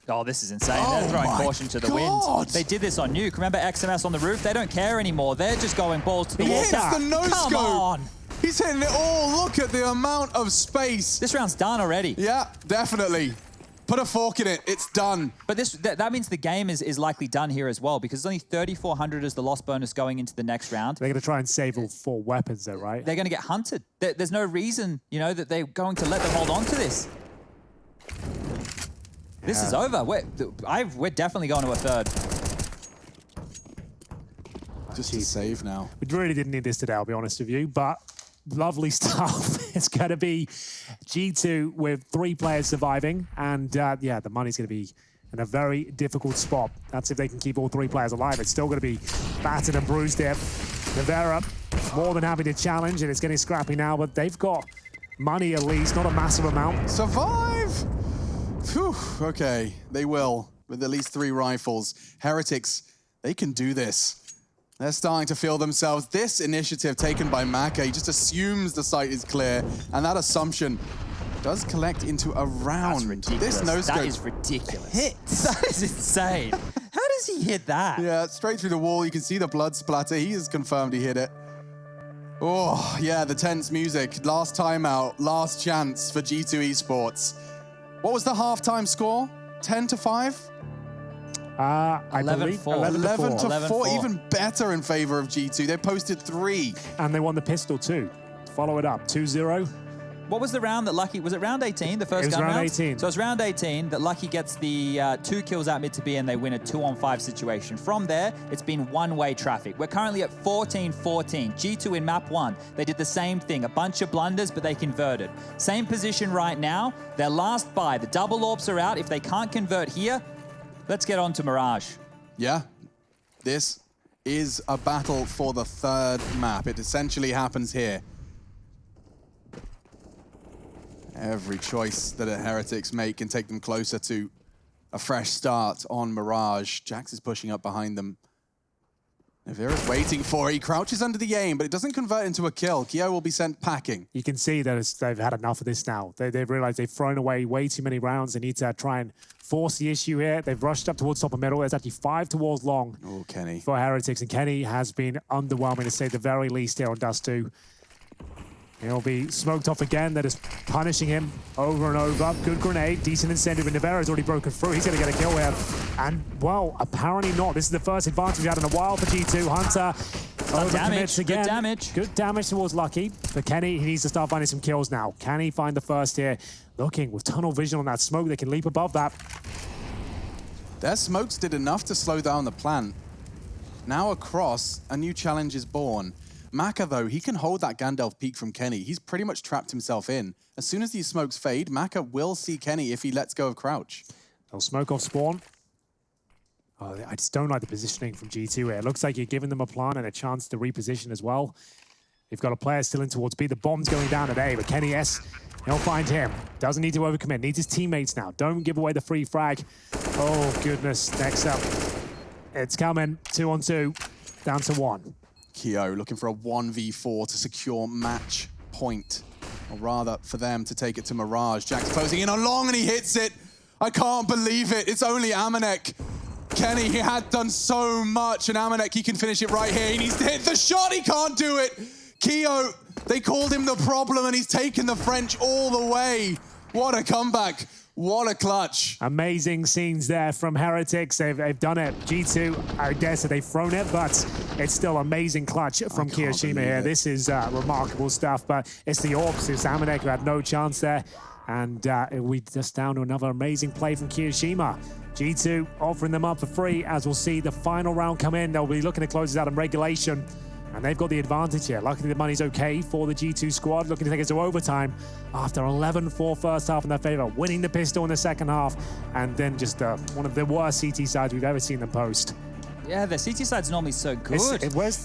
Oh, this is insane. They're throwing caution to the wind. They did this on Nuke. Remember XMS on the roof? They don't care anymore. They're just going balls to the wall. He hits the no-scope. Come on. He's hitting it all. Look at the amount of space. This round's done already. Yeah, definitely. Put a fork in it. It's done. But that means the game is likely done here as well, because it's only 3,400 as the loss bonus going into the next round. They're going to try and save all 4 weapons though, right? They're going to get hunted. There's no reason, you know, that they're going to let them hold on to this. This is over. We're definitely going to a third. Just to save now. We really didn't need this today, I'll be honest with you, but lovely stuff. It's going to be G2 with 3 players surviving, and yeah, the money's going to be in a very difficult spot. That's if they can keep all 3 players alive. It's still going to be battered and bruised here. Navera more than happy to challenge, and it's getting scrappy now, but they've got money at least, not a massive amount. Survive! Whew, okay, they will, with at least 3 rifles. Heretics, they can do this. They're starting to feel themselves. This initiative taken by Maka, he just assumes the site is clear, and that assumption does collect into a round. That's ridiculous. This no-scope. That is ridiculous. Hits. That is insane. How does he hit that? Yeah, straight through the wall. You can see the blood splatter. He has confirmed he hit it. Oh, yeah, the tense music. Last timeout, last chance for G2 Esports. What was the halftime score? 10-5? I 11-4. believe 11 to 11-4. 4, even better in favor of G2. They posted 3. And they won the pistol too. Follow it up, 2-0. What was the round that Lucky, was it round 18, the first It was gun round round? 18. So it's round 18 that Lucky gets the 2 kills out mid to B and they win a 2-on-5 situation. From there, it's been one-way traffic. We're currently at 14-14. G2 in map 1, they did the same thing. A bunch of blunders, but they converted. Same position right now. Their last buy, the double AWPs are out. If they can't convert here, let's get on to Mirage. Yeah, this is a battle for the 3rd map. It essentially happens here. Every choice that a Heretics make can take them closer to a fresh start on Mirage. Jax is pushing up behind them. Navira's waiting for it. He crouches under the aim, but it doesn't convert into a kill. Kyo will be sent packing. You can see that they've had enough of this now. They've realized they've thrown away way too many rounds. They need to try and force the issue here. They've rushed up towards top and middle. There's actually 5 towards long Kenny. for Heretics, and Kenny has been underwhelming to say the very least here on Dust2. He'll be smoked off again. They're just punishing him over and over. Good grenade, decent incentive, and Navera's already broken through. He's going to get a kill here. And, well, apparently not. This is the first advantage we've had in a while for G2. Hunter overcommits again. Good damage. Good damage towards Lucky. But Kenny, he needs to start finding some kills now. Can he find the first here? Looking with tunnel vision on that smoke. They can leap above that. Their smokes did enough to slow down the plant. Now across, a new challenge is born. Maka, though, he can hold that Gandalf peek from Kenny. He's pretty much trapped himself in. As soon as these smokes fade, Maka will see Kenny if he lets go of crouch. They'll smoke off spawn. Oh, I just don't like the positioning from G2 here. It looks like you're giving them a plan and a chance to reposition as well. They've got a player still in towards B. The bomb's going down at A, but Kenny S, he'll find him. Doesn't need to overcommit. Needs his teammates now. Don't give away the free frag. Oh, goodness. Next up, it's coming. 2-on-2, down to 1. Kyo looking for a 1v4 to secure match point. Or rather, for them to take it to Mirage. Jack's closing in on long and he hits it. I can't believe it. It's only Amanek. Kenny, he had done so much, and Amanek, he can finish it right here. He needs to hit the shot. He can't do it. Kyo, they called him the problem, and he's taken the French all the way. What a comeback. What a clutch. Amazing scenes there from Heretics. They've done it. G2, I dare say they've thrown it, but it's still amazing clutch from Kiyoshima here. This is remarkable stuff, but it's the Orcs. It's Amanek who had no chance there. And we just down to another amazing play from Kiyoshima. G2 offering them up for free, as we'll see the final round come in. They'll be looking to close this out in regulation. And they've got the advantage here. Luckily, the money's okay for the G2 squad, looking to take us to overtime after 11-4 first half in their favor, winning the pistol in the second half, and then just one of the worst CT sides we've ever seen them post. Yeah, the CT side's normally so good.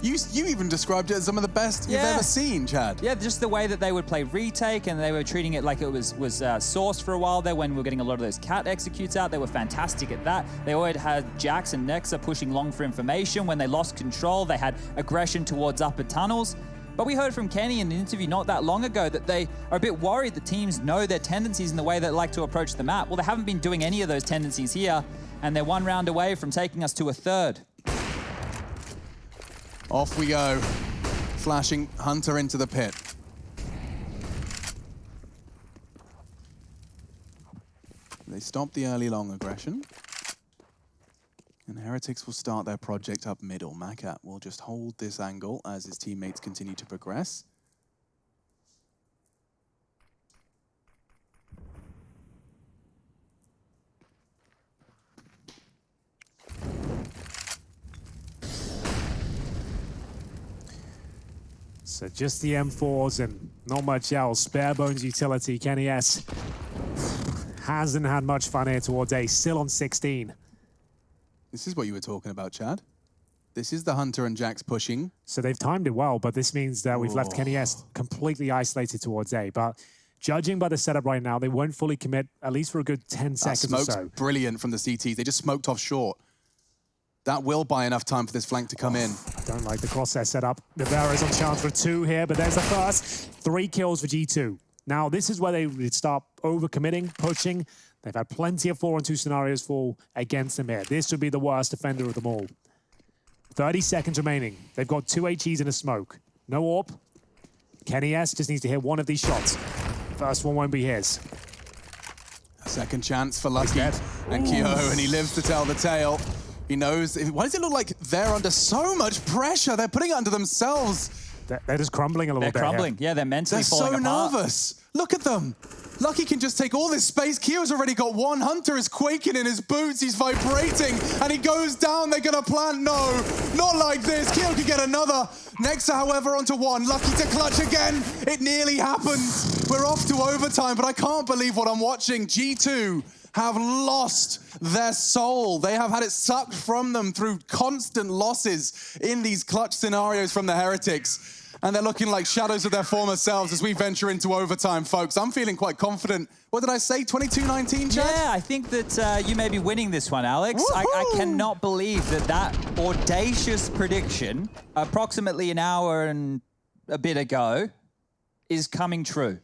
You even described it as some of the best you've ever seen, Chad. Yeah, just the way that they would play retake, and they were treating it like it was Source for a while there when we were getting a lot of those cat executes out. They were fantastic at that. They always had Jax and Nexa pushing long for information. When they lost control, they had aggression towards upper tunnels. But we heard from Kenny in an interview not that long ago that they are a bit worried that teams know their tendencies in the way they like to approach the map. Well, they haven't been doing any of those tendencies here, and they're one round away from taking us to a third. Off we go. Flashing Hunter into the pit. They stop the early long aggression. And Heretics will start their project up middle. Makat will just hold this angle as his teammates continue to progress. So just the M4s and not much else. Spare bones utility. Kenny S hasn't had much fun here towards A. Still on 16. This is what you were talking about, Chad. This is the Hunter and Jax pushing. So they've timed it well, but this means that we've left Kenny S completely isolated towards A. But judging by the setup right now, they won't fully commit, at least for a good 10 seconds or so. Brilliant from the CTs. They just smoked off short. That will buy enough time for this flank to come in. I don't like the crosshair setup. Navera's on chance for 2 here, but there's the first. 3 kills for G2. Now, this is where they would start overcommitting, pushing. They've had plenty of 4-on-2 scenarios fall against them here. This would be the worst defender of them all. 30 seconds remaining. They've got 2 HEs in a smoke. No AWP. Kenny S just needs to hit one of these shots. First one won't be his. A second chance for Lucky and Kyo, and he lives to tell the tale. He knows. Why does it look like they're under so much pressure? They're putting it under themselves. They're just crumbling a little bit. They're crumbling. Here. Yeah, they're mentally They're falling so apart. nervous. Look at them. Lucky can just take all this space. Kyo's already got one. Hunter is quaking in his boots. He's vibrating, and he goes down. They're going to plant. No, not like this. Kyo can get another. Nexa, however, onto one. Lucky to clutch again. It nearly happens. We're off to overtime, but I can't believe what I'm watching. G2 have lost their soul. They have had it sucked from them through constant losses in these clutch scenarios from the Heretics. And they're looking like shadows of their former selves as we venture into overtime, folks. I'm feeling quite confident. What did I say, 22-19, Chad? Yeah, I think that you may be winning this one, Alex. I cannot believe that audacious prediction, approximately an hour and a bit ago, is coming true.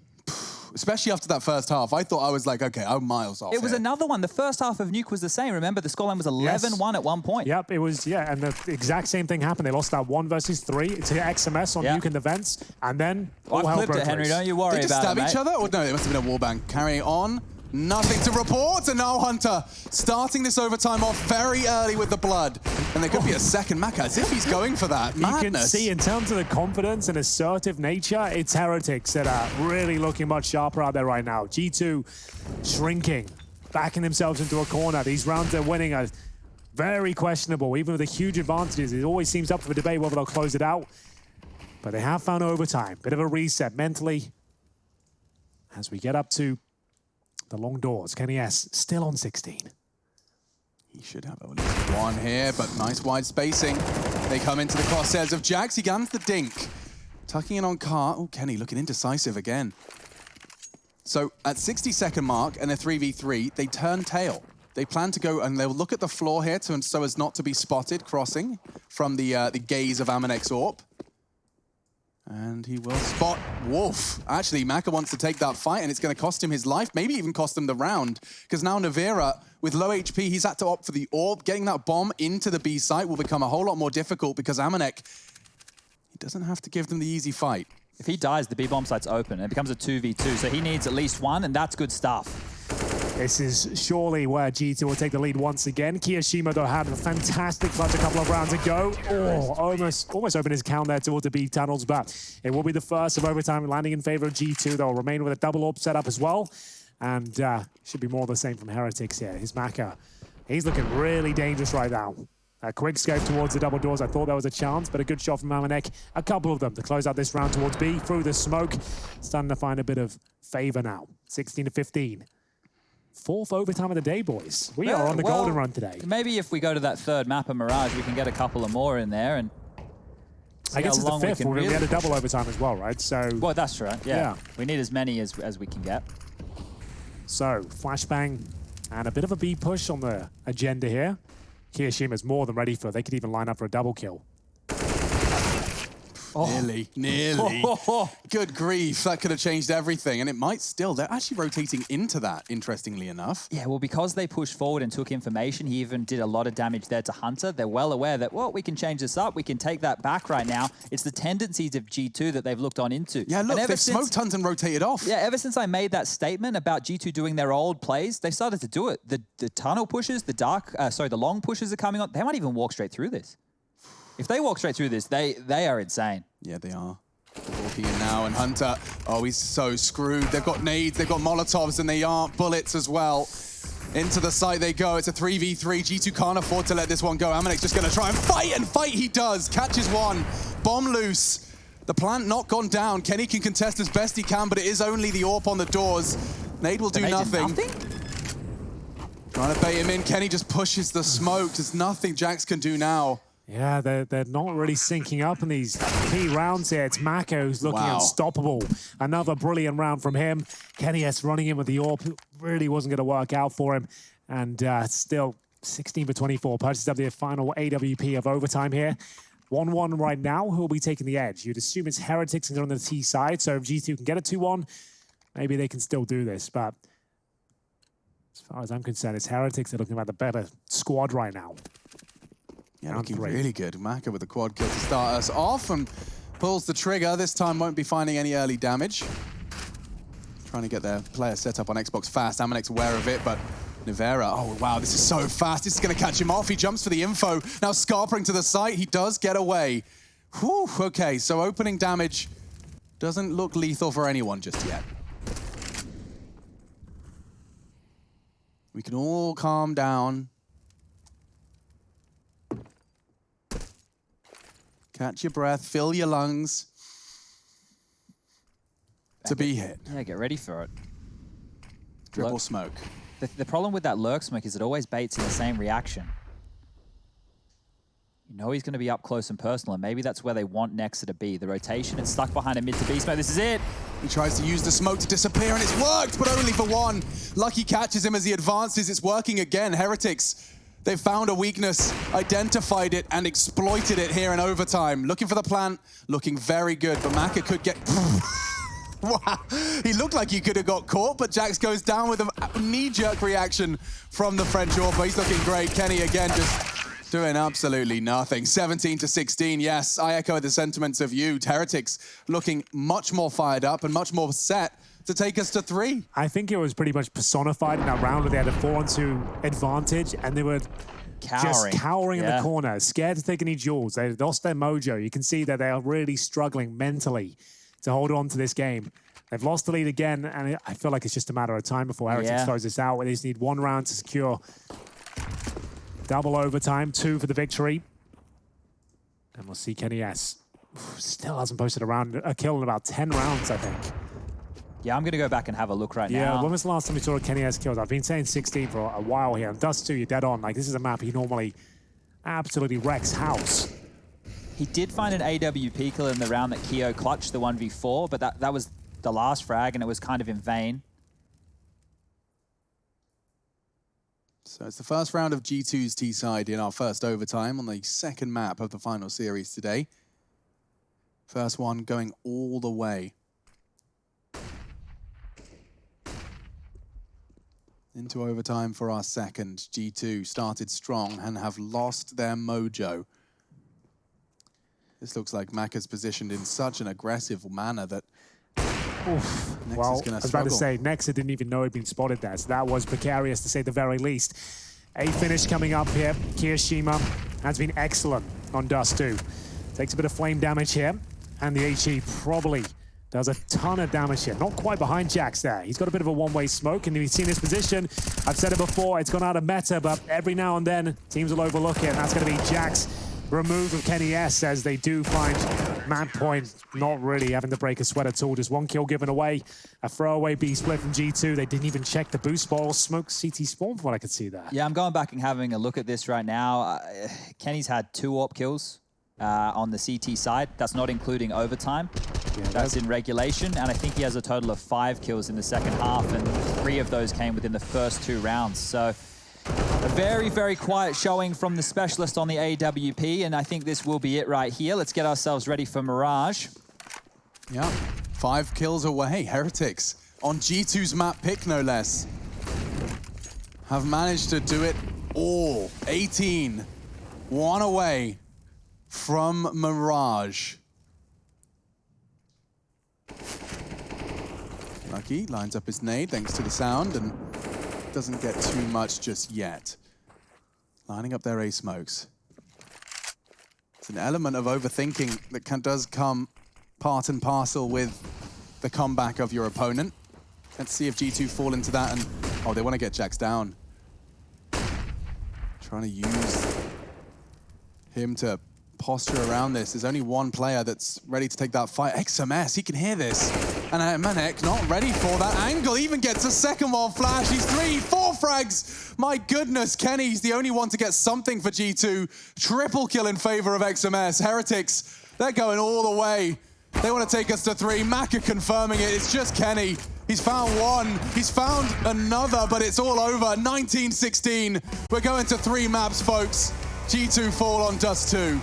Especially after that first half. I thought I was like, okay, I'm miles off. It was here. another one. The first half of Nuke was the same. Remember, the scoreline was 11-1 at one point. Yep, it was, yeah, and the exact same thing happened. They lost that 1 versus 3 to XMS on Nuke in the vents, and then all hell I've clipped broke it, Henry. loose. Don't you worry Did they just about stab it, each other? Or no, it must have been a warbang. Carrying on. Nothing to report, and now Hunter starting this overtime off very early with the blood. And there could be a second Maka, as if he's going for that. Madness. You can see in terms of the confidence and assertive nature, it's Heretics that are really looking much sharper out there right now. G2 shrinking, backing themselves into a corner. These rounds they're winning are very questionable, even with the huge advantages. It always seems up for debate whether they'll close it out. But they have found overtime. Bit of a reset mentally as we get up to the long doors. Kenny S still on 16. He should have at least one here, but nice wide spacing. They come into the crosshairs of Jax. He guns the dink. Tucking in on Car. Oh, Kenny looking indecisive again. So at 60-second mark and a 3v3, they turn tail. They plan to go and they'll look at the floor here so as not to be spotted crossing from the gaze of Amanek's AWP. And he will spot Wolf. Actually, Maka wants to take that fight, and it's going to cost him his life, maybe even cost him the round. Because now Navira, with low HP, he's had to opt for the AWP. Getting that bomb into the B site will become a whole lot more difficult because Amanek, he doesn't have to give them the easy fight. If he dies, the B bomb site's open. It becomes a 2v2, so he needs at least one, and that's good stuff. This is surely where G2 will take the lead once again. Kiyoshima, though, had a fantastic clutch a couple of rounds ago. Oh, almost opened his count there towards the B tunnels, but it will be the first of overtime landing in favor of G2. They'll remain with a double AWP setup as well. And should be more of the same from Heretics here. His Maka, he's looking really dangerous right now. A quick scope towards the double doors. I thought there was a chance, but a good shot from Amanek. A couple of them to close out this round towards B through the smoke. Starting to find a bit of favor now. 16-15. Fourth overtime of the day, boys. We are on the golden run today. Maybe if we go to that third map of Mirage, we can get a couple of more in there. And I guess it's the fifth. We had a double overtime as well, right? So. Well, that's right. Yeah. We need as many as we can get. So, flashbang and a bit of a B push on the agenda here. Kiyoshima's more than ready for it. They could even line up for a double kill. Nearly. Good grief, that could have changed everything, and it might still. They're actually rotating into that, interestingly enough. Yeah, well, because they pushed forward and took information, he even did a lot of damage there to Hunter. They're well aware that, well, we can change this up, we can take that back right now. It's the tendencies of G2 that they've looked on into. Yeah, look, they've smoked Hunter and rotated off. Yeah, ever since I made that statement about G2 doing their old plays, they started to do it. The tunnel pushes, the long pushes are coming on. They might even walk straight through this. If they walk straight through this, they are insane. Yeah, they are. Walking in now, and Hunter, oh, he's so screwed. They've got nades, they've got Molotovs, and they are bullets as well. Into the site they go. It's a 3v3. G2 can't afford to let this one go. Amanek's just going to try and fight he does. Catches one. Bomb loose. The plant not gone down. Kenny can contest as best he can, but it is only the AWP on the doors. Nade will do nothing. Trying to bait him in. Kenny just pushes the smoke. There's nothing Jax can do now. Yeah, they're not really syncing up in these key rounds here. It's Mako who's looking unstoppable. Another brilliant round from him. Kenny S running in with the AWP. Really wasn't going to work out for him. And still 16-24. Purchases up the final AWP of overtime here. 1-1 right now. Who will be taking the edge? You'd assume it's Heretics and on the T side. So if G2 can get a 2-1, maybe they can still do this. But as far as I'm concerned, it's Heretics that are looking like the better squad right now. Yeah, looking really good. Maka with the quad kill to start us off, and Pulls the trigger. This time won't be finding any early damage. Trying to get their player set up on Xbox fast. Amanex aware of it, but Nivera, oh wow, this is so fast. This is going to catch him off. He jumps for the info. Now scarpering to the site. He does get away. Whew, okay, so opening damage doesn't look lethal for anyone just yet. We can all calm down. Catch your breath, fill your lungs to be hit. Yeah, get ready for it. Dribble smoke. The problem with that lurk smoke is it always baits in the same reaction. You know he's going to be up close and personal, and maybe that's where they want Nexa to be. The rotation, it's stuck behind a mid to B smoke. This is it. He tries to use the smoke to disappear, and it's worked, but only for one. Lucky catches him as he advances. It's working again. Heretics, they've found a weakness, identified it, and exploited it here in overtime. Looking for the plant, looking very good, but Maka could get... Wow, he looked like he could have got caught, but Jax goes down with a knee-jerk reaction from the French Orb. He's looking great. Kenny again just doing absolutely nothing. 17-16, yes, I echo the sentiments of you. Heretics looking much more fired up and much more set to take us to 3. I think it was pretty much personified in that round where they had a 4-on-2 advantage, and they were just cowering in the corner, scared to take any duels. They lost their mojo. You can see that they are really struggling mentally to hold on to this game. They've lost the lead again, and I feel like it's just a matter of time before Heretics throws this out. They just need one round to secure double overtime, 2 for the victory. And we'll see Kenny S. Still hasn't posted a kill in about 10 rounds, I think. Yeah, I'm going to go back and have a look right now. Yeah, when was the last time we saw a Kenny S kills? I've been saying 16 for a while here. And Dust2, you're dead on. Like, this is a map he normally absolutely wrecks house. He did find an AWP kill in the round that Keo clutched, the 1v4, but that was the last frag, and it was kind of in vain. So it's the first round of G2's T-side in our first overtime on the second map of the final series today. First one going all the way. Into overtime for our second. G2 started strong and have lost their mojo. This looks like Maka's positioned in such an aggressive manner that well, I was about to say, Nexa didn't even know he'd been spotted there, so that was precarious to say the very least. A finish coming up here. Kirishima has been excellent on Dust2. Takes a bit of flame damage here, and the HE probably does a ton of damage here. Not quite behind Jax there. He's got a bit of a one-way smoke, and if you've seen this position, I've said it before, it's gone out of meta, but every now and then, teams will overlook it, and that's going to be Jax removed of Kenny S as they do find Mad Point not really having to break a sweat at all. Just 1 kill given away. A throwaway B split from G2. They didn't even check the boost ball. Smoke CT spawn from what I could see there. Yeah, I'm going back and having a look at this right now. Kenny's had 2 AWP kills on the CT side. That's not including overtime. Yeah, that's in regulation. And I think he has a total of 5 kills in the second half, and 3 of those came within the first 2 rounds. So a very, very quiet showing from the specialist on the AWP, and I think this will be it right here. Let's get ourselves ready for Mirage. Yeah, 5 kills away. Heretics on G2's map pick, no less, have managed to do it all. 18, 1 away from Mirage. Lucky lines up his nade thanks to the sound and doesn't get too much just yet. Lining up their A smokes. It's an element of overthinking that does come part and parcel with the comeback of your opponent. Let's see if G2 fall into that and... Oh, they want to get Jax down. Trying to use him to posture around this. There's only one player that's ready to take that fight. XMS, he can hear this. And Manek not ready for that angle. Even gets a second wall flash. He's 3, 4 frags. My goodness, Kenny's the only one to get something for G2. Triple kill in favor of XMS. Heretics, they're going all the way. They want to take us to 3. Maka confirming it. It's just Kenny. He's found 1. He's found another, but it's all over. 19-16. We're going to 3 maps, folks. G2 fall on Dust2.